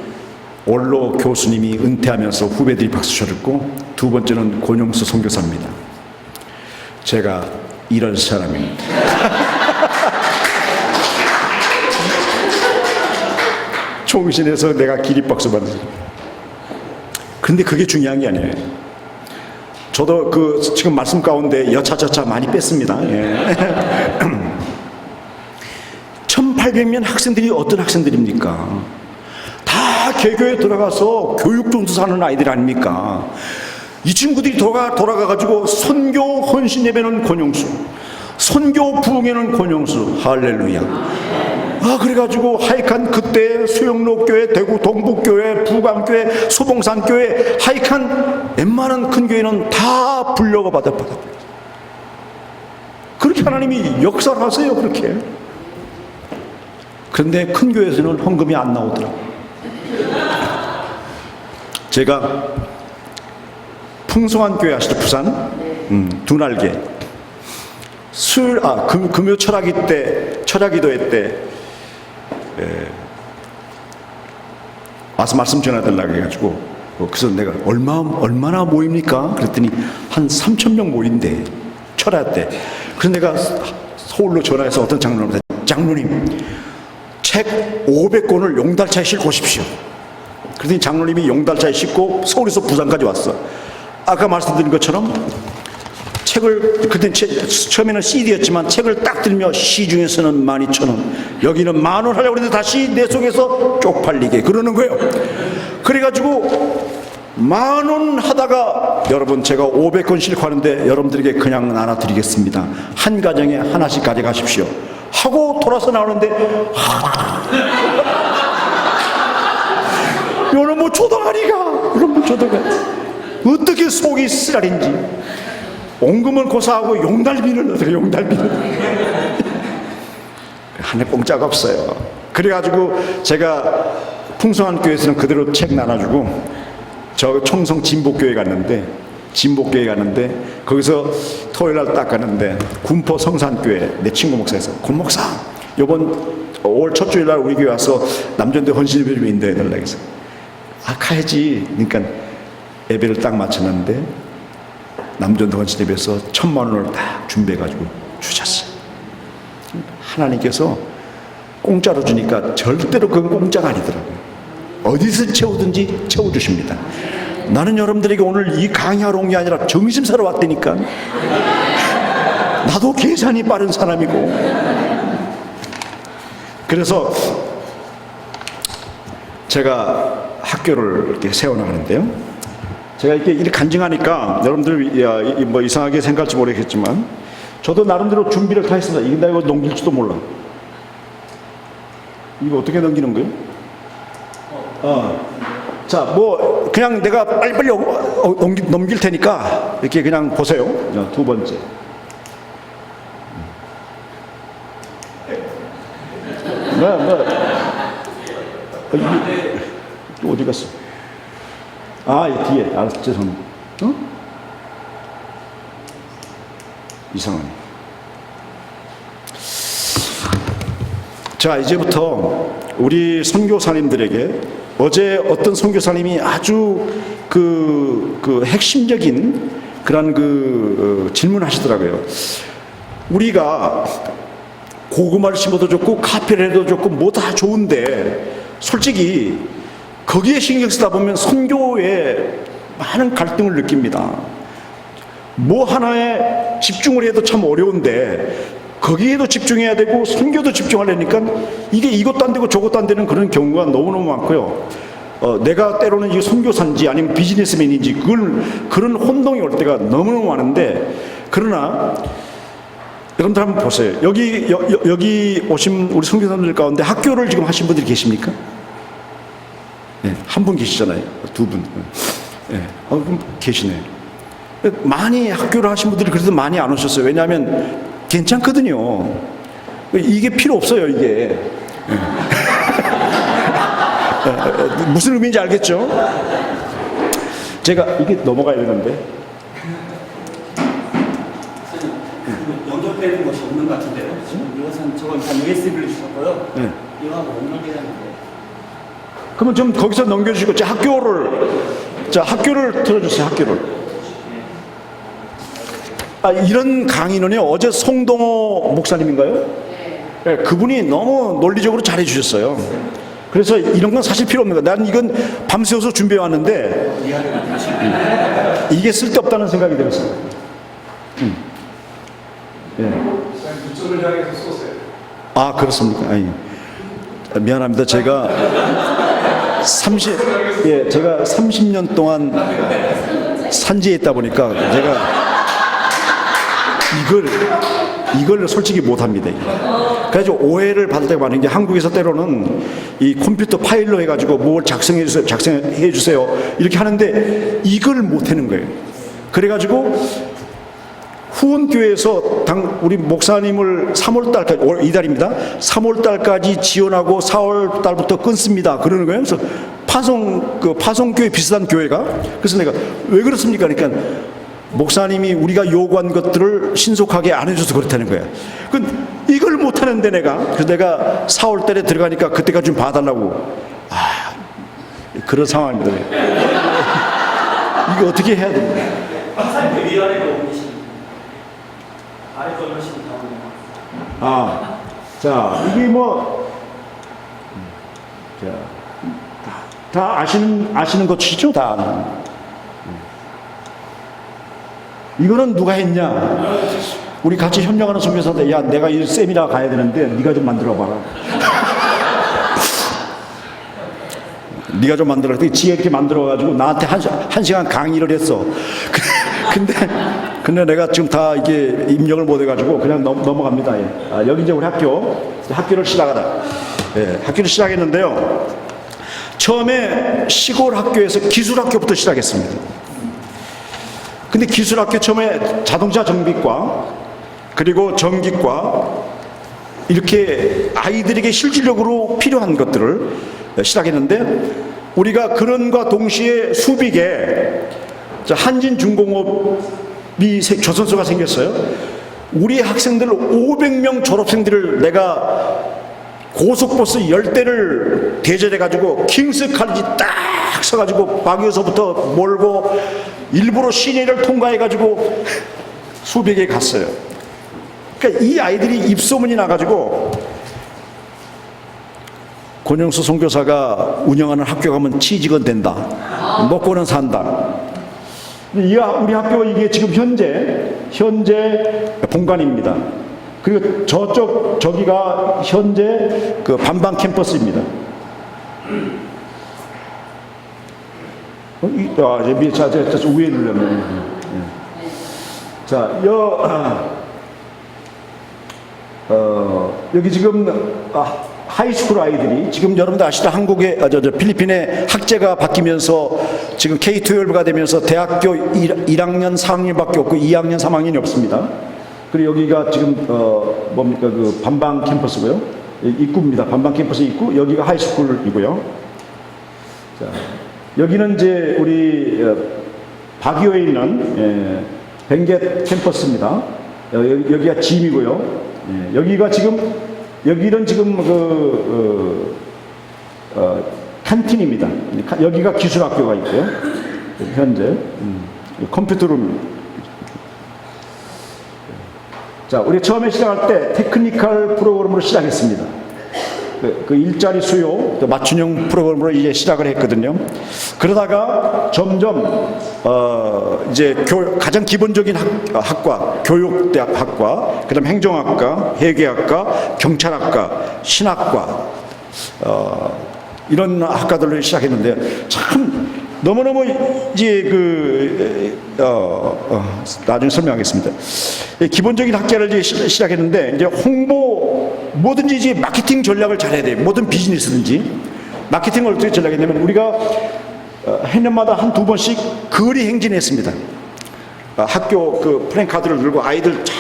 원로 교수님이 은퇴하면서 후배들이 박수 쳤고, 두 번째는 권영수 선교사입니다. 제가 이런 사람입니다. 총신에서 내가 기립박수 받았어요. 그런데 그게 중요한 게 아니에요. 저도 지금 말씀 가운데 여차저차 많이 뺐습니다. 예. 1800명 학생들이 어떤 학생들입니까? 다 개교에 들어가서 교육종수 하는 아이들 아닙니까? 이 친구들이 돌아가가지고 선교 헌신 예배는 권영수, 선교 부흥회는 권영수, 할렐루야. 그래가지고 하여간 그때 수영로교회, 대구 동북교회, 부강교회, 소봉산교회, 하여간 웬만한 큰 교회는 다 불려가 받아. 그렇게 하나님이 역사를 하세요, 그렇게. 그런데 큰 교회에서는 헌금이 안 나오더라고요. 제가 풍성한 교회 아시죠? 부산? 두 날개. 금요 철학기도회 때 와서 말씀 전해달라고 해가지고, 그래서 내가 얼마나 모입니까? 그랬더니 한 3,000명 모인대, 철야 때. 그래서 내가 서울로 전화해서 어떤 장로님한테, 장로님, 책 500권을 용달차에 싣고 오십시오. 그랬더니 장로님이 용달차에 싣고 서울에서 부산까지 왔어. 아까 말씀드린 것처럼 책을, 그때 처음에는 CD였지만 책을 딱 들며 시중에서는 12,000원, 여기는 10,000원 하려고 그랬는데 다시 내 속에서 쪽팔리게 그러는 거예요. 그래가지고 10,000원 하다가, 여러분 제가 500권 싣고 하는데 여러분들에게 그냥 나눠드리겠습니다. 한 가정에 하나씩 가져가십시오 하고 돌아서 나오는데 여러분 조동아리가 어떻게 속이 쓰라린지 옹금은 고사하고 용달비를 넣어요. 용달비를 하늘 공짜가 없어요. 그래가지고 제가 풍성한 교회에서는 그대로 책 나눠주고, 저 청성 진복교회 갔는데 거기서 토요일날 딱 가는데 군포 성산교회 내 친구 목사에서, 군 목사 요번 5월 첫 주일날 우리 교회 와서 남전대 헌신예배 좀 인도해달라 해서 가야지. 그러니까 예배를 딱 마쳤는데 남전대 헌신예배에서 1,000만 원을 딱 준비해가지고 주셨어요. 하나님께서 공짜로 주니까 절대로 그건 공짜가 아니더라고요. 어디서 채우든지 채워주십니다. 나는 여러분들에게 오늘 이 강의하러 온 게 아니라 점심 사러 왔다니까. 나도 계산이 빠른 사람이고. 그래서 제가 학교를 이렇게 세워나가는데요, 제가 이렇게 간증하니까 여러분들 뭐 이상하게 생각할지 모르겠지만 저도 나름대로 준비를 다 했습니다. 이게 나 이거 넘길지도 몰라. 이거 어떻게 넘기는 거예요? 자, 뭐 그냥 내가 빨리빨리 넘길 테니까 이렇게 그냥 보세요. 두 번째. 어디 갔어? 이 뒤에. 알았어, 죄송합니다. 이상하네. 자, 이제부터 우리 선교사님들에게, 어제 어떤 선교사님이 아주 핵심적인 그런 질문하시더라고요. 우리가 고구마를 심어도 좋고 카페를 해도 좋고 뭐 다 좋은데 솔직히 거기에 신경 쓰다 보면 선교에 많은 갈등을 느낍니다. 뭐 하나에 집중을 해도 참 어려운데 거기에도 집중해야 되고 선교도 집중하려니까 이게 이것도 안 되고 저것도 안 되는 그런 경우가 너무너무 많고요. 내가 때로는 이게 선교사인지 아니면 비즈니스맨인지 그런 혼동이 올 때가 너무너무 많은데, 그러나 여러분들 한번 보세요. 여기 오신 우리 선교사님들 가운데 학교를 지금 하신 분들이 계십니까? 네, 한 분 계시잖아요. 두 분. 네, 계시네. 많이 학교를 하신 분들이 그래도 많이 안 오셨어요. 왜냐하면 괜찮거든요. 이게 필요 없어요, 이게. 무슨 의미인지 알겠죠? 제가 이게 넘어가야 되는데. 연결되는 것이 없는 것 같은데요? 이것은 저건 다 USB를 주셨고요. 네. 이거하고 연결되는데. 그러면 좀 거기서 넘겨주시고, 학교를 틀어주세요, 학교를. 이런 강의는요, 어제 송동호 목사님인가요? 네, 그분이 너무 논리적으로 잘해 주셨어요. 그래서 이런 건 사실 필요 없는 거야. 난 이건 밤새워서 준비해 왔는데 이게 쓸데없다는 생각이 들었어요. 예. 그쪽을 향해서 쏘세요. 그렇습니까? 미안합니다. 제가 30년 동안 산지에 있다 보니까 제가 이걸 솔직히 못합니다. 그래서 오해를 받을 때가 많은 게, 한국에서 때로는 이 컴퓨터 파일로 해가지고 뭘 작성해 주세요 이렇게 하는데 이걸 못하는 거예요. 그래가지고 후원교회에서 우리 목사님을 3월달까지, 이달입니다. 3월달까지 지원하고 4월달부터 끊습니다. 그러는 거예요. 그래서 파송교회 비슷한 교회가. 그래서 내가 왜 그렇습니까? 그러니까 목사님이 우리가 요구한 것들을 신속하게 안 해줘서 그렇다는 거예요. 이걸 못하는데 그래서 내가 4월달에 들어가니까 그때까지 좀 봐달라고. 그런 상황입니다. 이거 어떻게 해야 됩니까? 박사님 위아래로 옮기시면 아래 걸 하시면 나오네요. 자, 이게 다 아시는 것이죠, 다. 이거는 누가 했냐? 우리 같이 협력하는 선교사한테, 야, 내가 이 세미나 가야 되는데 네가 좀 만들어 봐라. 네가 좀 만들어. 지가 이렇게 만들어가지고 나한테 한 시간 강의를 했어. 근데 내가 지금 다 이게 입력을 못 해가지고 그냥 넘어갑니다. 여기 이제 우리 학교를 시작하다. 학교를 시작했는데요. 처음에 시골 학교에서 기술학교부터 시작했습니다. 근데 기술학교 처음에 자동차 정비과, 그리고 전기과, 이렇게 아이들에게 실질적으로 필요한 것들을 시작했는데, 우리가 그런과 동시에 수빅에 한진중공업이 조선소가 생겼어요. 우리 학생들 500명 졸업생들을 내가 고속버스 10대를 대절해가지고 킹스 칼리지 딱 서가지고 박유서부터 몰고 일부러 시내를 통과해가지고 수빅에 갔어요. 그러니까 이 아이들이 입소문이 나가지고 권영수 선교사가 운영하는 학교 가면 취직은 된다, 먹고는 산다. 우리 학교 이게 지금 현재 본관입니다. 그리고 저기가 현재 그 반방 캠퍼스입니다. 저 위에 누르면. 자, 여기 지금 하이스쿨 아이들이 지금 여러분들 아시다, 한국의 필리핀의 학제가 바뀌면서 지금 K-12가 되면서 대학교 1학년 4학년밖에 없고 2학년 3학년이 없습니다. 그리고 여기가 지금 뭡니까, 그 반방 캠퍼스고요. 입구입니다. 반방 캠퍼스 입구. 여기가 하이스쿨이고요. 자, 여기는 이제 우리 바기오에 있는 벵겟 캠퍼스입니다. 여기가 짐이고요. 여기는 지금 칸틴입니다. 여기가 기술학교가 있고요. 현재 컴퓨터룸. 자, 우리 처음에 시작할 때 테크니컬 프로그램으로 시작했습니다. 그 일자리 수요 맞춤형 프로그램으로 이제 시작을 했거든요. 그러다가 점점 이제 가장 기본적인 학과, 교육대학학과, 그다음 행정학과, 회계학과, 경찰학과, 신학과, 이런 학과들을 시작했는데, 참 너무너무 이제 나중에 설명하겠습니다. 기본적인 학과를 이제 시작했는데, 이제 뭐든지 이제 마케팅 전략을 잘해야 돼요. 모든 비즈니스든지 마케팅을 어떻게 전략했냐면, 우리가 해년마다 한두 번씩 거리 행진했습니다. 학교 그 플랜카드를 들고 아이들 쫙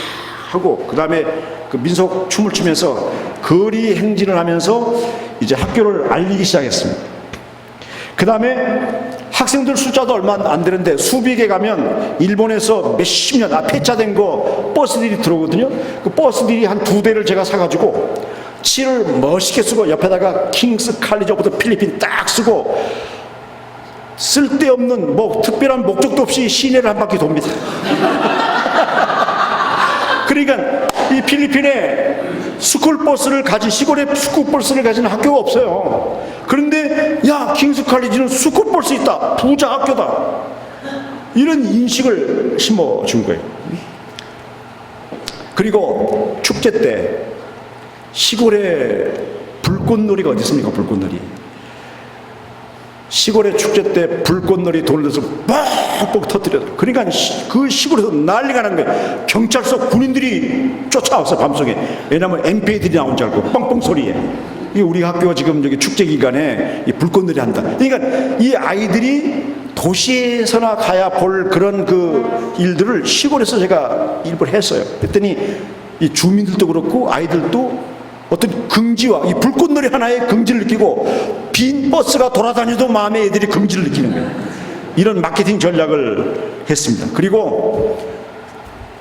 하고, 그 다음에 그 민속 춤을 추면서 거리 행진을 하면서 이제 학교를 알리기 시작했습니다. 그 다음에 학생들 숫자도 얼마 안 되는데, 수빅에 가면 일본에서 몇십 년 폐차된 거 버스들이 들어오거든요. 그 버스들이 한 2대를 제가 사가지고 칠을 멋있게 쓰고 옆에다가 킹스 칼리지 오브 더 필리핀 딱 쓰고, 쓸데없는 특별한 목적도 없이 시내를 한 바퀴 돕니다. 그러니까 이 필리핀에 스쿨버스를 가진, 시골에 스쿨버스를 가진 학교가 없어요. 그런데 야, 킹스 칼리지는 스쿨버스 있다, 부자 학교다, 이런 인식을 심어준 거예요. 그리고 축제 때 시골에 불꽃놀이가 어디 있습니까? 불꽃놀이. 시골의 축제 때 불꽃놀이 돌려서 뻑뻑 터뜨려요. 그러니까 그 시골에서 난리가 난 거예요. 경찰서 군인들이 쫓아왔어요, 밤송에. 왜냐하면 MP들이 나온 줄 알고, 뻥뻥 소리에. 이게 우리 학교가 지금 여기 축제 기간에 이 불꽃놀이 한다. 그러니까 이 아이들이 도시에서나 가야 볼 그런 그 일들을 시골에서 제가 일부러 했어요. 그랬더니 이 주민들도 그렇고 아이들도 어떤 긍지와 이 불꽃놀이 하나에 긍지를 느끼고 빈 버스가 돌아다녀도 마음에 애들이 긍지를 느끼는 거예요. 이런 마케팅 전략을 했습니다. 그리고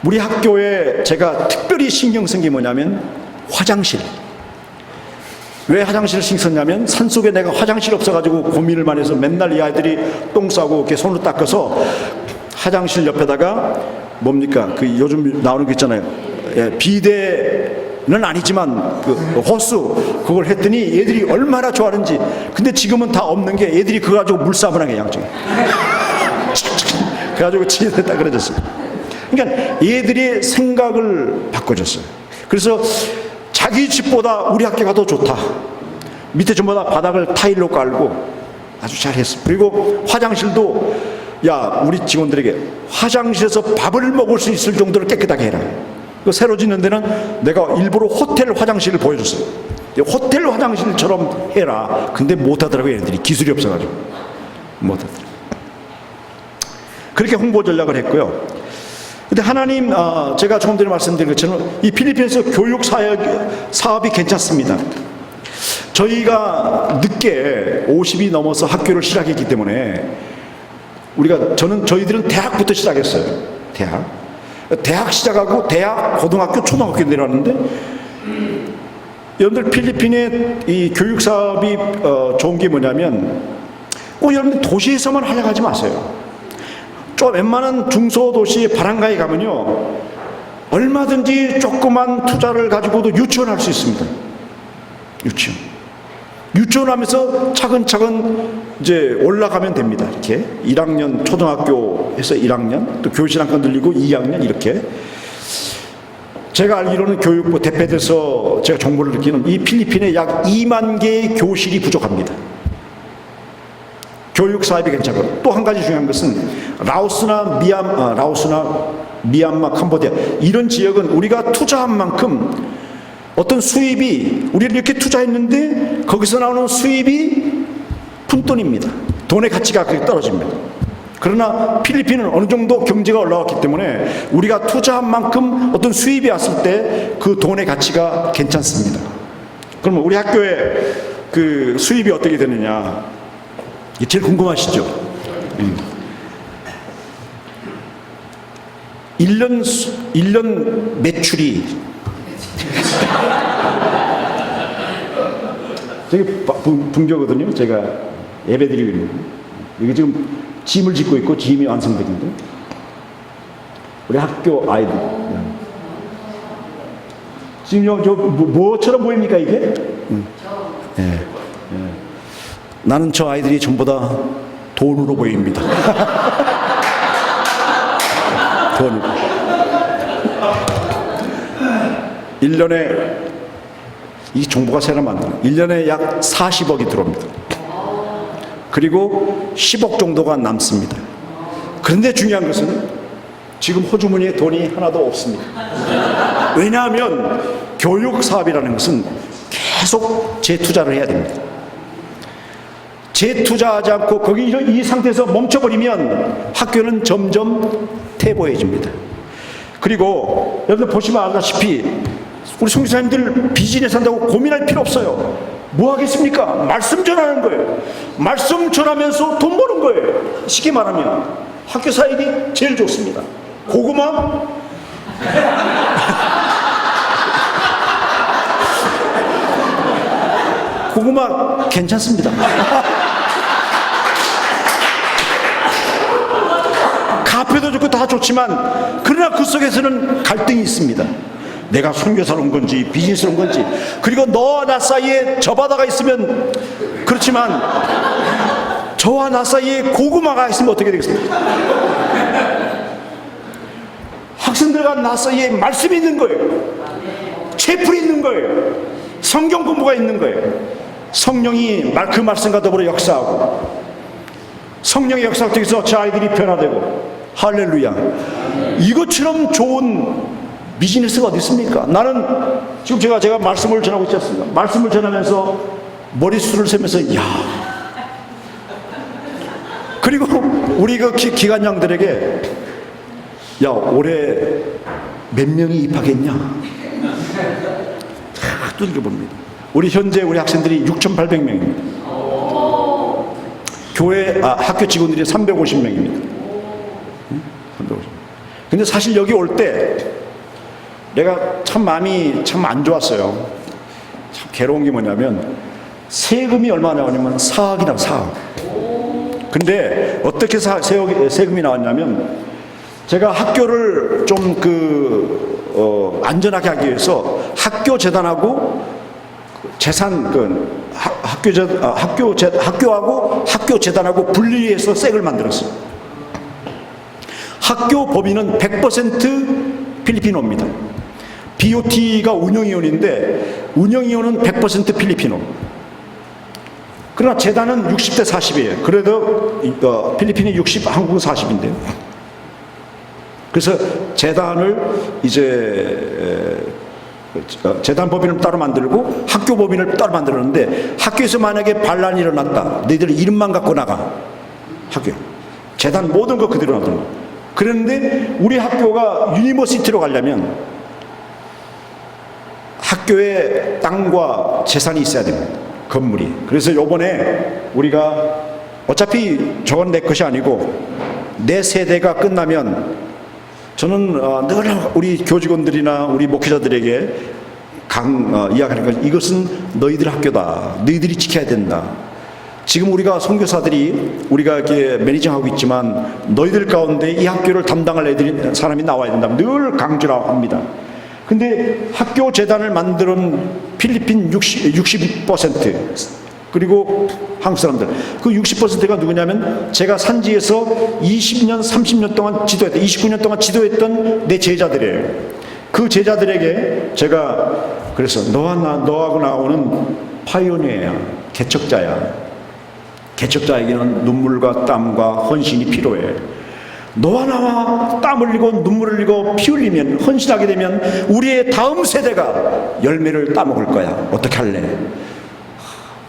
우리 학교에 제가 특별히 신경 쓴 게 뭐냐면 화장실. 왜 화장실을 신경 썼냐면 산속에 내가 화장실 없어가지고 고민을 많이 해서 맨날 이 아이들이 똥 싸고 이렇게 손으로 닦아서 화장실 옆에다가 뭡니까 그 요즘 나오는 거 있잖아요. 예, 비데는 아니지만 그 호수 그걸 했더니 얘들이 얼마나 좋아하는지. 근데 지금은 다 없는 게 애들이 그거 가지고 물싸움을 하게 양쪽에. 그래가지고 치겠다 그러졌어요. 그러니까 얘들의 생각을 바꿔줬어요. 그래서 자기 집보다 우리 학교가 더 좋다. 밑에 전부 다 바닥을 타일로 깔고 아주 잘했어요. 그리고 화장실도 야 우리 직원들에게 화장실에서 밥을 먹을 수 있을 정도로 깨끗하게 해라. 그 새로 짓는 데는 내가 일부러 호텔 화장실을 보여줬어요. 호텔 화장실처럼 해라. 근데 못하더라고요. 얘네들이 기술이 없어가지고 못하더라고요. 그렇게 홍보 전략을 했고요. 근데 하나님 제가 조금 전에 말씀드린 것처럼 이 필리핀에서 교육 사업이 괜찮습니다. 저희가 늦게 50이 넘어서 학교를 시작했기 때문에 저희들은 대학부터 시작했어요. 대학 시작하고 대학, 고등학교, 초등학교 내려왔는데 여러분들 필리핀의 이 교육 사업이 좋은 게 뭐냐면 꼭 여러분들 도시에서만 하려고 하지 마세요. 좀 웬만한 중소도시 바람가에 가면요 얼마든지 조그만 투자를 가지고도 유치원할 수 있습니다. 유치원하면서 차근차근 이제 올라가면 됩니다. 이렇게 1학년 초등학교에서 1학년 또 교실 한 건 늘리고 2학년 이렇게. 제가 알기로는 교육부 대표돼서 제가 정보를 느끼는 이 필리핀에 약 2만 개의 교실이 부족합니다. 교육 사업이 괜찮고 또 한 가지 중요한 것은 라오스나 미얀마, 캄보디아 이런 지역은 우리가 투자한 만큼 어떤 수입이 우리는 이렇게 투자했는데 거기서 나오는 수입이 푼돈입니다. 돈의 가치가 그렇게 떨어집니다. 그러나 필리핀은 어느 정도 경제가 올라왔기 때문에 우리가 투자한 만큼 어떤 수입이 왔을 때 그 돈의 가치가 괜찮습니다. 그러면 우리 학교에 그 수입이 어떻게 되느냐? 이게 제일 궁금하시죠? 1년 매출이 저기 분교거든요. 제가 예배드리고 있는 이게 지금 짐을 짓고 있고 짐이 완성되는데 우리 학교 아이들 지금 저 뭐처럼 보입니까 이게? 예. 나는 저 아이들이 전부 다 돈으로 보입니다. 돈으로. 1년에 이 정보가 새로 만드는 1년에 약 40억이 들어옵니다. 그리고 10억 정도가 남습니다. 그런데 중요한 것은 지금 호주머니에 돈이 하나도 없습니다. 왜냐하면 교육 사업이라는 것은 계속 재투자를 해야 됩니다. 재투자하지 않고 거기 이 상태에서 멈춰버리면 학교는 점점 퇴보해집니다. 그리고 여러분들 보시면 알다시피 우리 선교사님들 비즈니스 한다고 고민할 필요 없어요. 뭐 하겠습니까? 말씀 전하는 거예요. 말씀 전하면서 돈 버는 거예요. 쉽게 말하면 학교 사역이 제일 좋습니다. 고구마 고구마 괜찮습니다. 카페도 좋고 다 좋지만 그러나 그 속에서는 갈등이 있습니다. 내가 선교사로 온 건지 비즈니스로 온 건지. 그리고 너와 나 사이에 저 바다가 있으면 그렇지만 저와 나 사이에 고구마가 있으면 어떻게 되겠습니까? 학생들과 나 사이에 말씀이 있는 거예요. 채플이 있는 거예요. 성경 공부가 있는 거예요. 성령이 그 말씀과 더불어 역사하고 성령의 역사 속에서 저 아이들이 변화되고 할렐루야. 이것처럼 좋은 비즈니스가 어디 있습니까? 나는 지금 제가 말씀을 전하고 있지 않습니까? 말씀을 전하면서 머릿수를 세면서 야 그리고 우리 그 기관장들에게 야 올해 몇 명이 입학했냐? 다 두들겨봅니다. 우리 현재 우리 학생들이 6,800명입니다. 학교 직원들이 350명입니다. 350. 근데 사실 여기 올 때 내가 참 마음이 참 안 좋았어요. 참 괴로운 게 뭐냐면 세금이 얼마나 나오냐면 4억이라고 4억. 근데 어떻게 세금이 나왔냐면 제가 학교를 좀 안전하게 하기 위해서 학교 재단하고 재산 학교하고 학교 재단하고 분리해서 색을 만들었어요. 학교 법인은 100% 필리핀어입니다. BOT가 운영위원인데 운영위원은 100% 필리핀어. 그러나 재단은 60대 40이에요. 그래도 필리핀이 60, 한국은 40인데요. 그래서 재단을 이제 재단 법인을 따로 만들고 학교 법인을 따로 만들었는데 학교에서 만약에 반란이 일어났다. 너희들 이름만 갖고 나가. 학교. 재단 모든 거 그대로 놔두는 거. 그런데 우리 학교가 유니버시티로 가려면 학교에 땅과 재산이 있어야 됩니다. 건물이. 그래서 요번에 우리가 어차피 저건 내 것이 아니고 내 세대가 끝나면 저는 늘 우리 교직원들이나 우리 목회자들에게 이야기하는 건 이것은 너희들 학교다. 너희들이 지켜야 된다. 지금 우리가 선교사들이 우리가 이렇게 매니징하고 있지만 너희들 가운데 이 학교를 담당할 사람이 나와야 된다. 늘 강조를 합니다. 근데 학교 재단을 만드는 필리핀 60% 그리고 한국 사람들 그 60%가 누구냐면 제가 산지에서 20년 30년 동안 지도했던 29년 동안 지도했던 내 제자들이에요. 그 제자들에게 제가 그래서 너하고 나오는 파이오니어야. 개척자야. 개척자에게는 눈물과 땀과 헌신이 필요해. 너와 나와 땀 흘리고 눈물 흘리고 피 흘리면 헌신하게 되면 우리의 다음 세대가 열매를 따먹을 거야. 어떻게 할래?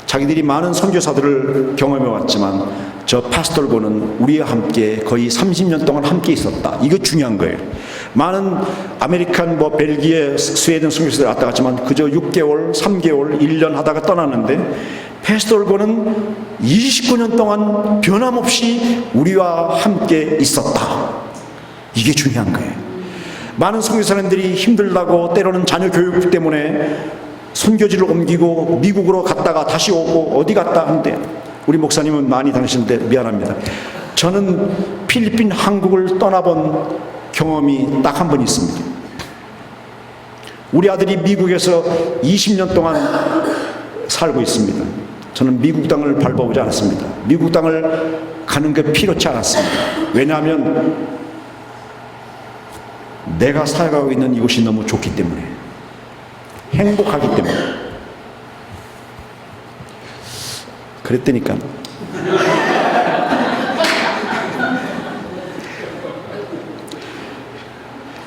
자기들이 많은 선교사들을 경험해 왔지만 저 파스톨고는 우리와 함께 거의 30년 동안 함께 있었다. 이거 중요한 거예요. 많은 아메리칸 벨기에 스웨덴 선교사들 왔다 갔지만 그저 6개월 3개월 1년 하다가 떠났는데 파스톨고는 29년 동안 변함없이 우리와 함께 있었다. 이게 중요한 거예요. 많은 선교사님들이 힘들다고 때로는 자녀 교육 때문에 선교지를 옮기고 미국으로 갔다가 다시 오고 어디 갔다 하는데 우리 목사님은 많이 다니시는데 미안합니다. 저는 필리핀, 한국을 떠나본 경험이 딱 한 번 있습니다. 우리 아들이 미국에서 20년 동안 살고 있습니다. 저는 미국 땅을 밟아보지 않았습니다. 미국 땅을 가는 게 필요치 않았습니다. 왜냐하면 내가 살아가고 있는 이곳이 너무 좋기 때문에, 행복하기 때문에. 그랬다니까.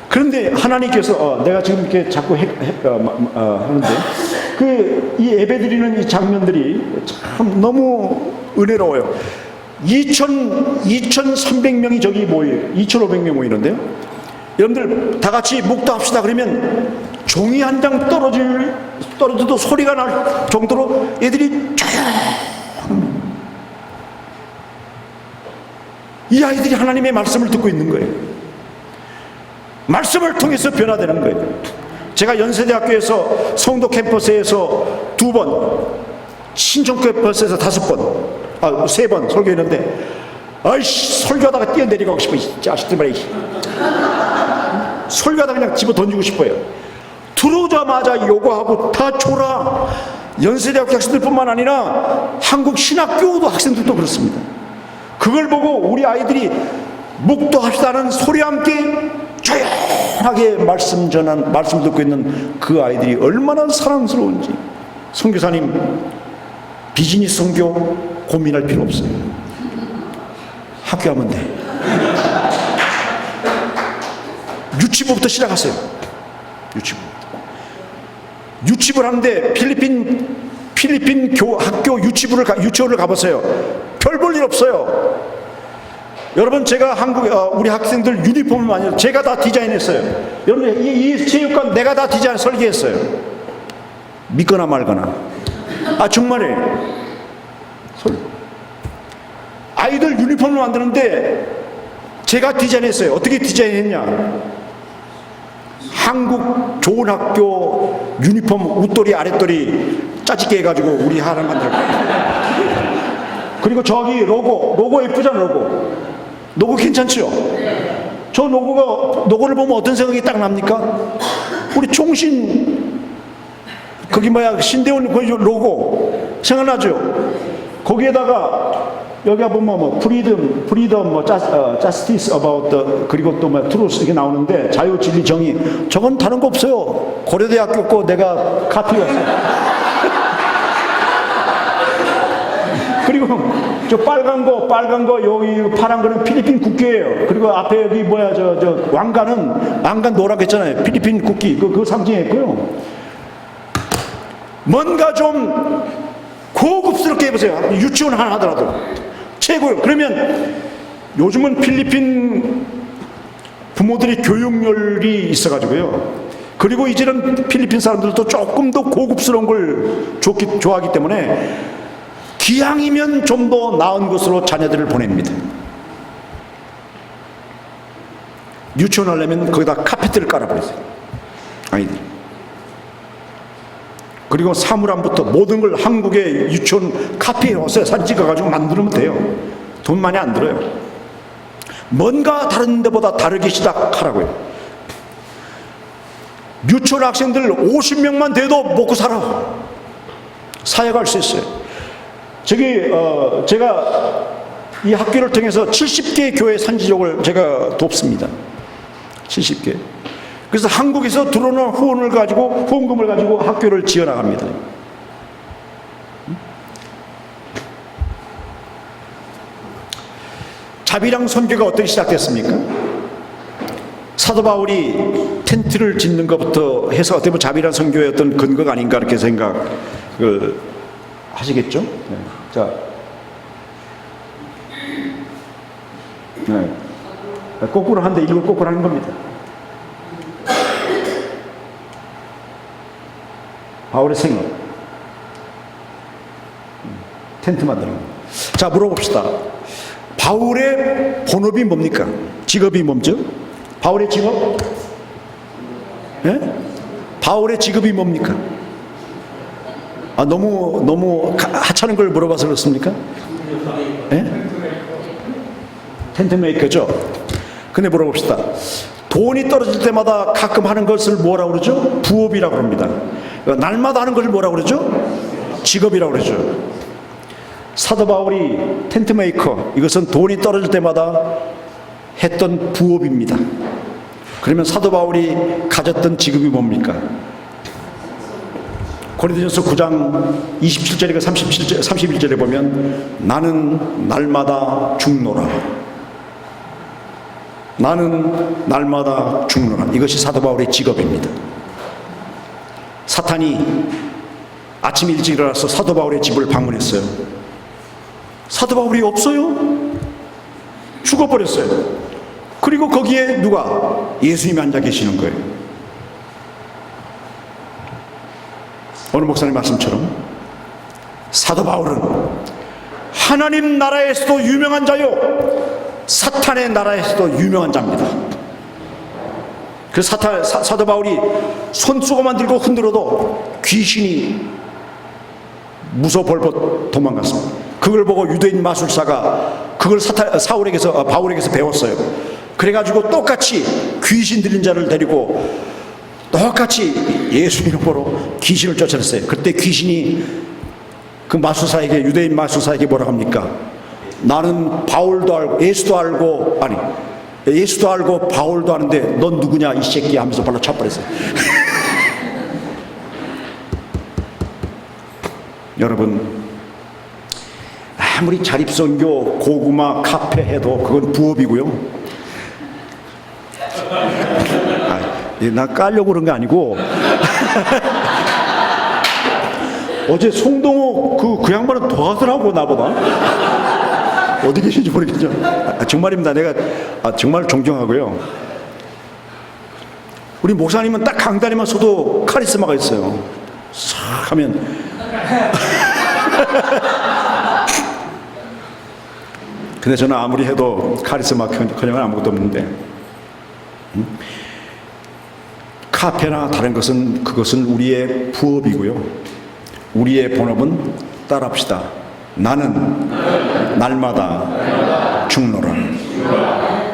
그런데 하나님께서 내가 지금 이렇게 자꾸 하는데 이 예배드리는 이 장면들이 참 너무 은혜로워요. 2,300명이 저기 모여요. 2,500명 모이는데요. 여러분들 다 같이 묵도합시다 그러면 종이 한 장 떨어져도 소리가 날 정도로 애들이 이 아이들이 하나님의 말씀을 듣고 있는 거예요. 말씀을 통해서 변화되는 거예요. 제가 연세대학교에서 성도 캠퍼스에서 2번, 신촌 캠퍼스에서 5번, 3번 설교했는데, 아이씨, 설교하다가 뛰어내리고 싶어, 이 자식들 말이야. 설교하다 그냥 집어 던지고 싶어요. 들어오자마자 요구하고 다 줘라. 연세대학교 학생들뿐만 아니라 한국 신학교도 학생들도 그렇습니다. 그걸 보고 우리 아이들이 묵도합시다는 소리와 함께 조용하게 말씀 듣고 있는 그 아이들이 얼마나 사랑스러운지. 선교사님, 비즈니스 선교 고민할 필요 없어요. 학교하면 돼. 유치부부터 시작하세요. 유치부를 하는데 필리핀 학교 유치원을 가보세요. 별 볼 일 없어요. 여러분 제가 우리 학생들 유니폼을 많이 제가 다 디자인했어요. 여러분 이 체육관 내가 다 디자인 설계했어요. 믿거나 말거나. 정말이에요. 아이들 유니폼을 만드는데 제가 디자인했어요. 어떻게 디자인했냐? 한국 좋은 학교 유니폼 웃돌이 아랫돌이 짜집게 해가지고 우리 하나 만들고. 그리고 저기 로고 예쁘잖아. 로고 괜찮죠? 저 로고를 보면 어떤 생각이 딱 납니까? 우리 종신 거기 신대원 그 로고 생각나죠? 거기에다가 여기 보면 프리덤 justice about the 그리고 또 truth 이렇게 나오는데 자유 진리 정의 저건 다른 거 없어요. 고려대학교 거 내가 카피했어요. 그리고 저 빨간 거 여기 파란 거는 필리핀 국기예요. 그리고 앞에 여기 저 왕관 노랗게 했잖아요. 필리핀 국기 그 상징했고요. 뭔가 좀 고급스럽게 해보세요. 유치원 하나 하더라도 최고요. 그러면 요즘은 필리핀 부모들이 교육열이 있어가지고요. 그리고 이제는 필리핀 사람들도 조금 더 고급스러운 걸 좋아하기 때문에 기왕이면 좀 더 나은 곳으로 자녀들을 보냅니다. 유치원 하려면 거기다 카페트를 깔아버리세요. 아이들. 그리고 사물함부터 모든 걸 한국의 유치원 카페에 와서 사진 찍어가지고 만들면 돼요. 돈 많이 안 들어요. 뭔가 다른 데보다 다르게 시작하라고요. 유치원 학생들 50명만 돼도 먹고 살아. 사회가 할 수 있어요. 제가 이 학교를 통해서 70개 교회 산지족을 제가 돕습니다. 70개. 그래서 한국에서 들어오는 후원금을 가지고 학교를 지어나갑니다. 자비랑 선교가 어떻게 시작됐습니까? 사도 바울이 텐트를 짓는 것부터 해서 어떻게 보면 자비랑 선교의 어떤 근거가 아닌가 이렇게 생각을 하시겠죠? 네. 자, 네. 거꾸로 한데 이걸 거꾸로 하는 겁니다. 바울의 생각. 텐트 만드는 거. 자, 물어봅시다. 바울의 본업이 뭡니까? 직업이 뭐죠? 바울의 직업? 예? 바울의 직업이 뭡니까? 너무 하찮은 걸 물어봐서 그렇습니까? 예? 텐트 메이커죠? 근데 물어봅시다. 돈이 떨어질 때마다 가끔 하는 것을 뭐라고 그러죠? 부업이라고 합니다. 날마다 하는 것을 뭐라고 그러죠? 직업이라고 그러죠. 사도 바울이 텐트 메이커, 이것은 돈이 떨어질 때마다 했던 부업입니다. 그러면 사도 바울이 가졌던 직업이 뭡니까? 고린도전서 9장 27절과 31절에 보면 나는 날마다 죽노라. 나는 날마다 죽노라. 이것이 사도 바울의 직업입니다. 사탄이 아침 일찍 일어나서 사도 바울의 집을 방문했어요. 사도 바울이 없어요. 죽어버렸어요. 그리고 거기에 누가? 예수님이 앉아 계시는 거예요. 오늘 목사님 말씀처럼 사도 바울은 하나님 나라에서도 유명한 자요 사탄의 나라에서도 유명한 자입니다. 그래서 사도 바울이 손수건만 들고 흔들어도 귀신이 무서워 벌벌 도망갔습니다. 그걸 보고 유대인 마술사가 그걸 바울에게서 배웠어요. 그래가지고 똑같이 귀신 들린 자를 데리고 똑같이 예수 이름으로 귀신을 쫓아냈어요. 그때 귀신이 그 마술사에게, 유대인 마술사에게 뭐라고 합니까? 나는 바울도 알고 예수도 알고, 아니 예수도 알고 바울도 아는데 넌 누구냐 이 새끼 하면서 발로 차버렸어요. 여러분, 아무리 자립선교 고구마 카페 해도 그건 부업이고요. 나 까려고 그런 게 아니고 어제 송동호 그 양반은 더 하더라고 나보다. 어디 계신지 모르겠죠. 정말입니다. 내가 정말 존경하고요. 우리 목사님은 딱 강단에만 서도 카리스마가 있어요. 싹 하면. 근데 저는 아무리 해도 카리스마 그냥은 아무것도 없는데, 카페나 다른 것은 그것은 우리의 부업이고요. 우리의 본업은 따라합시다. 나는 날마다 죽노라.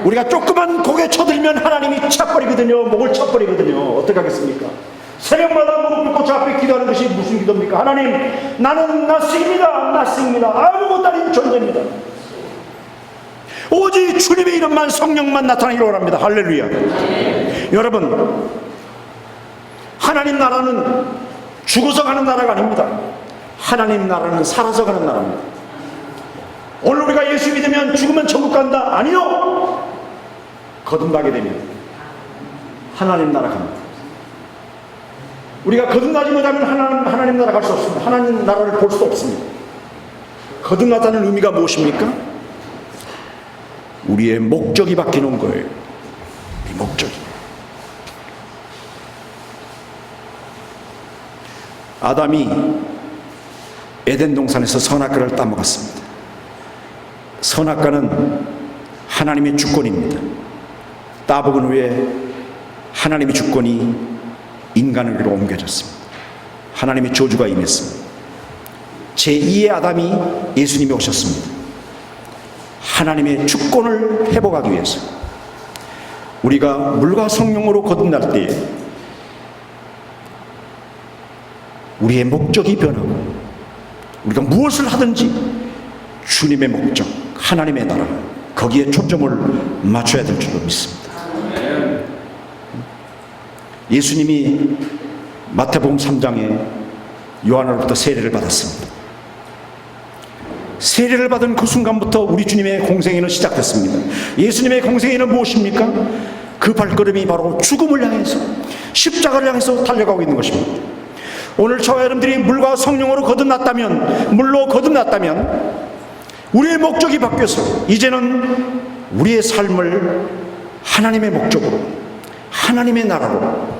우리가 조그만 고개 쳐들면 하나님이 차버리거든요. 목을 쳐버리거든요. 어떻게 하겠습니까? 새벽마다 무릎 꿇고 저 앞에 기도하는 것이 무슨 기도입니까? 하나님, 나는 낯습니다. 아무것도 아닌 존재입니다. 오직 주님의 이름만, 성령만 나타나기를 원합니다. 할렐루야. 여러분, 하나님 나라는 죽어서 가는 나라가 아닙니다. 하나님 나라는 살아서 가는 나라입니다. 오늘 우리가 예수 믿으면 죽으면 천국 간다? 아니요. 거듭나게 되면 하나님 나라 갑니다. 우리가 거듭나지 못하면 하나님 나라 갈 수 없습니다. 하나님 나라를 볼 수 없습니다. 거듭나다는 의미가 무엇입니까? 우리의 목적이 바뀌는 거예요. 우리 목적이. 아담이 에덴 동산에서 선악과를 따먹었습니다. 선악과는 하나님의 주권입니다. 따먹은 후에 하나님의 주권이 인간에게로 옮겨졌습니다. 하나님의 저주가 임했습니다. 제2의 아담이 예수님이 오셨습니다. 하나님의 주권을 회복하기 위해서 우리가 물과 성령으로 거듭날 때에 우리의 목적이 변하고 우리가 무엇을 하든지 주님의 목적, 하나님의 나라, 거기에 초점을 맞춰야 될 줄로 믿습니다. 예수님이 마태복음 3장에 요한으로부터 세례를 받았습니다. 세례를 받은 그 순간부터 우리 주님의 공생애는 시작됐습니다. 예수님의 공생애는 무엇입니까? 그 발걸음이 바로 죽음을 향해서, 십자가를 향해서 달려가고 있는 것입니다. 오늘 저와 여러분들이 물과 성령으로 거듭났다면, 물로 거듭났다면 우리의 목적이 바뀌어서 이제는 우리의 삶을 하나님의 목적으로, 하나님의 나라로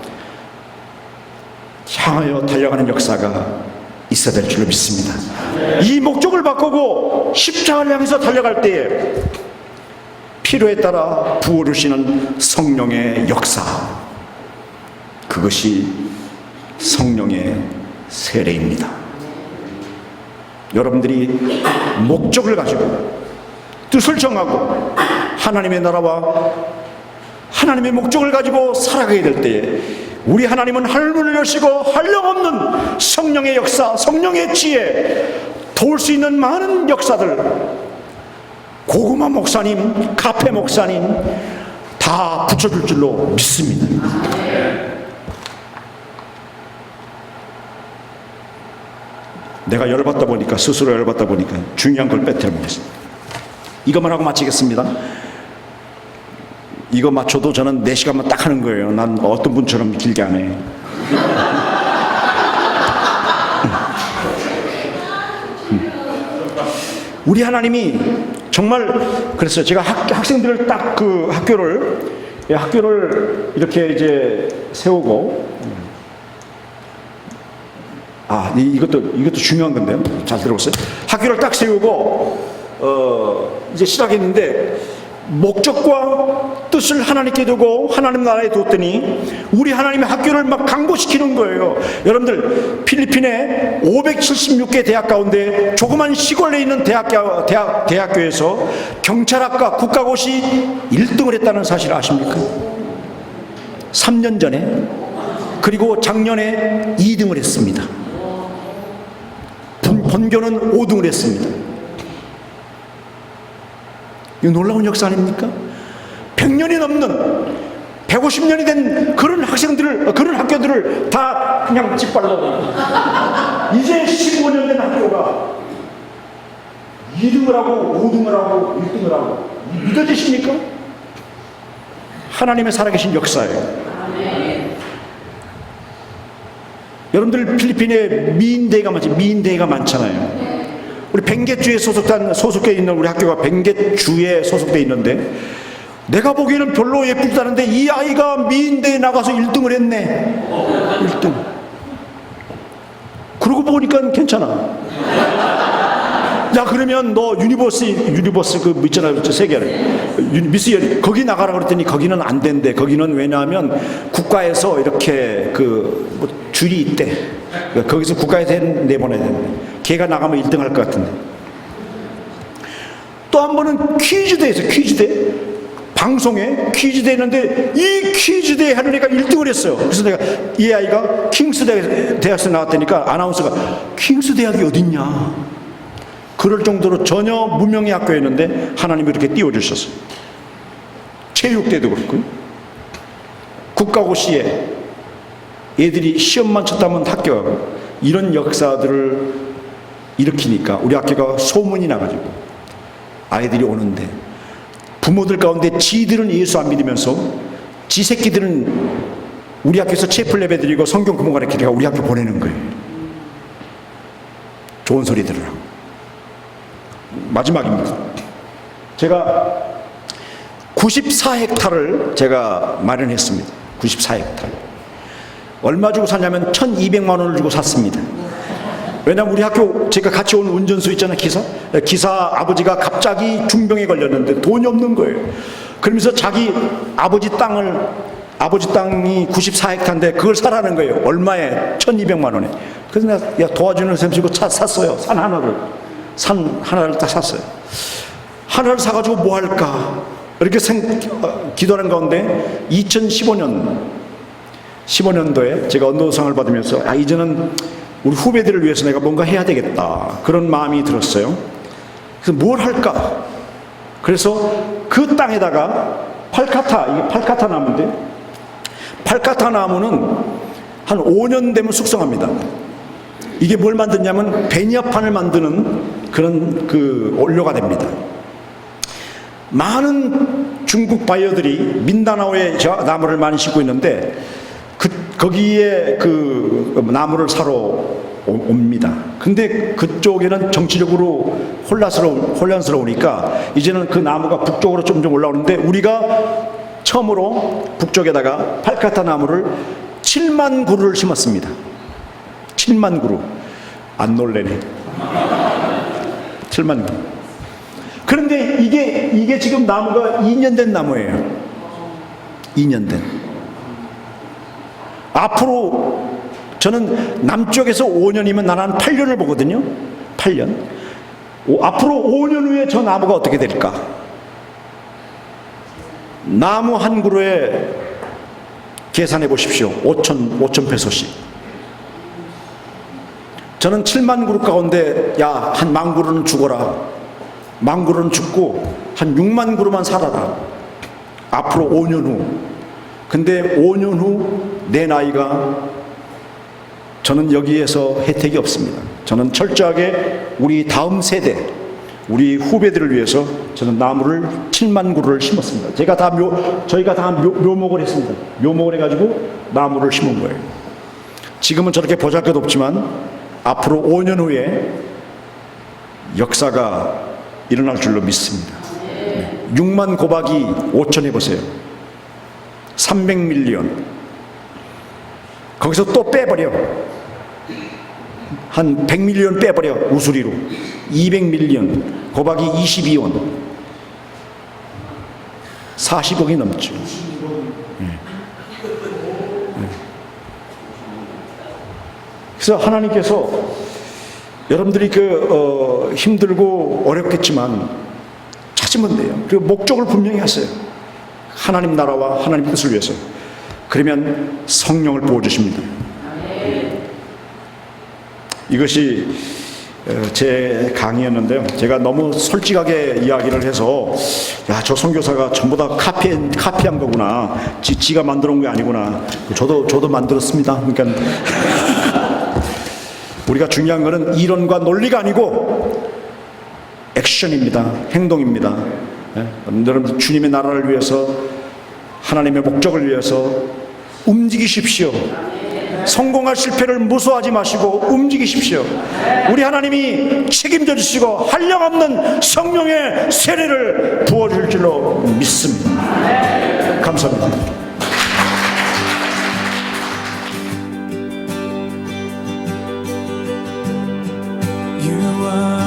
향하여 달려가는 역사가 있어야 될 줄로 믿습니다. 이 목적을 바꾸고 십자가를 향해서 달려갈 때에 필요에 따라 부어주시는 성령의 역사, 그것이 성령의 세례입니다. 여러분들이 목적을 가지고 뜻을 정하고 하나님의 나라와 하나님의 목적을 가지고 살아가게 될 때에 우리 하나님은 하늘문을 여시고 한량없는 성령의 역사, 성령의 지혜, 도울 수 있는 많은 역사들, 고구마 목사님, 카페 목사님 다 붙여줄 줄로 믿습니다. 내가 열받다 보니까, 스스로 열받다 보니까 중요한 걸 빼뜨려보겠습니다. 이것만 하고 마치겠습니다. 이거 맞춰도 저는 4시간만 딱 하는 거예요. 난 어떤 분처럼 길게 안 해. 우리 하나님이 정말, 그랬어요. 제가 학생들을 딱 그 학교를 이렇게 이제 세우고, 이것도 중요한 건데요. 잘 들어보세요. 학교를 딱 세우고 이제 시작했는데 목적과 뜻을 하나님께 두고 하나님 나라에 뒀더니 우리 하나님의 학교를 막 강보시키는 거예요. 여러분들, 필리핀에 576개 대학 가운데 조그만 시골에 있는 대학교에서 경찰학과 국가고시 1등을 했다는 사실 아십니까? 3년 전에. 그리고 작년에 2등을 했습니다. 본교는 5등을 했습니다. 이거 놀라운 역사 아닙니까? 100년이 넘는, 150년이 된 그런 학교들을 다 그냥 짓밟아버리고 이제 15년 된 학교가 2등을 하고 5등을 하고 1등을 하고, 믿어지십니까? 하나님의 살아계신 역사예요. 여러분들, 필리핀에 미인대가 많잖아요. 우리 뱅게주에 소속돼 있는 우리 학교가 뱅게주에 소속돼 있는데 내가 보기에는 별로 예쁘지 않은데 이 아이가 미인대에 나가서 1등을 했네. 1등. 그러고 보니까 괜찮아. 야, 그러면 너 유니버스 그 있잖아요, 세계를 미스 거기 나가라 그랬더니 거기는 안 된대. 거기는 왜냐하면 국가에서 이렇게 뭐 줄이 있대. 거기서 국가에서 내보내야 된대. 걔가 나가면 1등 할 것 같은데. 또 한 번은 퀴즈대에서 퀴즈대 방송에 퀴즈대 했는데 이 퀴즈대에 하는 애가 1등을 했어요. 그래서 내가 이 아이가 킹스 대학에서 나왔다니까 아나운서가 킹스 대학이 어딨냐 그럴 정도로 전혀 무명의 학교였는데 하나님이 이렇게 띄워주셨어요. 체육대도 그렇고 국가고시에 애들이 시험만 쳤다면 합격하고 이런 역사들을 일으키니까 우리 학교가 소문이 나가지고 아이들이 오는데 부모들 가운데 지들은 예수 안 믿으면서 지 새끼들은 우리 학교에서 체플 예배 드리고 성경 공부 가르치니까 우리 학교 보내는 거예요. 좋은 소리 들으라고. 마지막입니다. 제가 94헥타를 제가 마련했습니다. 94헥타. 얼마 주고 샀냐면 1200만 원을 주고 샀습니다. 왜냐면 우리 학교 제가 같이 온 운전수 있잖아요. 기사 아버지가 갑자기 중병에 걸렸는데 돈이 없는 거예요. 그러면서 자기 아버지 땅이 94헥타인데 그걸 사라는 거예요. 얼마에? 1200만 원에. 그래서 내가 도와주는 셈 치고 샀어요. 산 하나를 딱 샀어요. 하나를 사가지고 뭐 할까 이렇게 기도하는 가운데 2015년도에 제가 언도상을 받으면서 이제는 우리 후배들을 위해서 내가 뭔가 해야 되겠다 그런 마음이 들었어요. 그래서 뭘 할까? 그래서 그 땅에다가 이게 팔카타 나무인데 팔카타 나무는 한 5년 되면 숙성합니다. 이게 뭘 만드냐면 베니어판을 만드는 그런 원료가 됩니다. 많은 중국 바이어들이 민다나오에 나무를 많이 심고 있는데 거기에 나무를 사러 옵니다. 근데 그쪽에는 정치적으로 혼란스러우니까 이제는 그 나무가 북쪽으로 좀 올라오는데 우리가 처음으로 북쪽에다가 팔카타 나무를 7만 그루를 심었습니다. 7만 그루. 안 놀래네. 7만 그루. 그런데 이게 지금 나무가 2년 된 나무예요. 2년 된. 앞으로 저는 남쪽에서 5년이면 나는 한 8년을 보거든요. 8년. 앞으로 5년 후에 저 나무가 어떻게 될까? 나무 한 그루에 계산해 보십시오. 5천 페소씩. 저는 7만 그루 가운데 한 1만 그루는 죽어라. 1만 그루는 죽고 한 6만 그루만 살아라. 앞으로 5년 후. 근데 5년 후 내 나이가 저는 여기에서 혜택이 없습니다. 저는 철저하게 우리 다음 세대, 우리 후배들을 위해서 저는 나무를 7만 그루를 심었습니다. 저희가 다 묘목을 했습니다. 묘목을 해가지고 나무를 심은 거예요. 지금은 저렇게 보잘것없지만 앞으로 5년 후에 역사가 일어날 줄로 믿습니다. 6만 곱하기 5천 해보세요. 300밀리언. 거기서 또 빼버려. 한 100밀리언 빼버려. 우수리로. 200밀리언 곱하기 22원. 40억이 넘죠. 그래서 하나님께서 여러분들이 힘들고 어렵겠지만 찾으면 돼요. 그리고 목적을 분명히 하세요. 하나님 나라와 하나님 뜻을 위해서. 그러면 성령을 부어주십니다. 이것이 제 강의였는데요. 제가 너무 솔직하게 이야기를 해서 저 선교사가 전부 다 카피한 거구나. 지가 만들어 온 게 아니구나. 저도 만들었습니다. 그러니까 우리가 중요한 거는 이론과 논리가 아니고 액션입니다. 행동입니다. 여러분 주님의 나라를 위해서 하나님의 목적을 위해서 움직이십시오. 성공할 실패를 무서워하지 마시고 움직이십시오. 우리 하나님이 책임져 주시고 한량없는 성령의 세례를 부어줄 줄로 믿습니다. 감사합니다. You are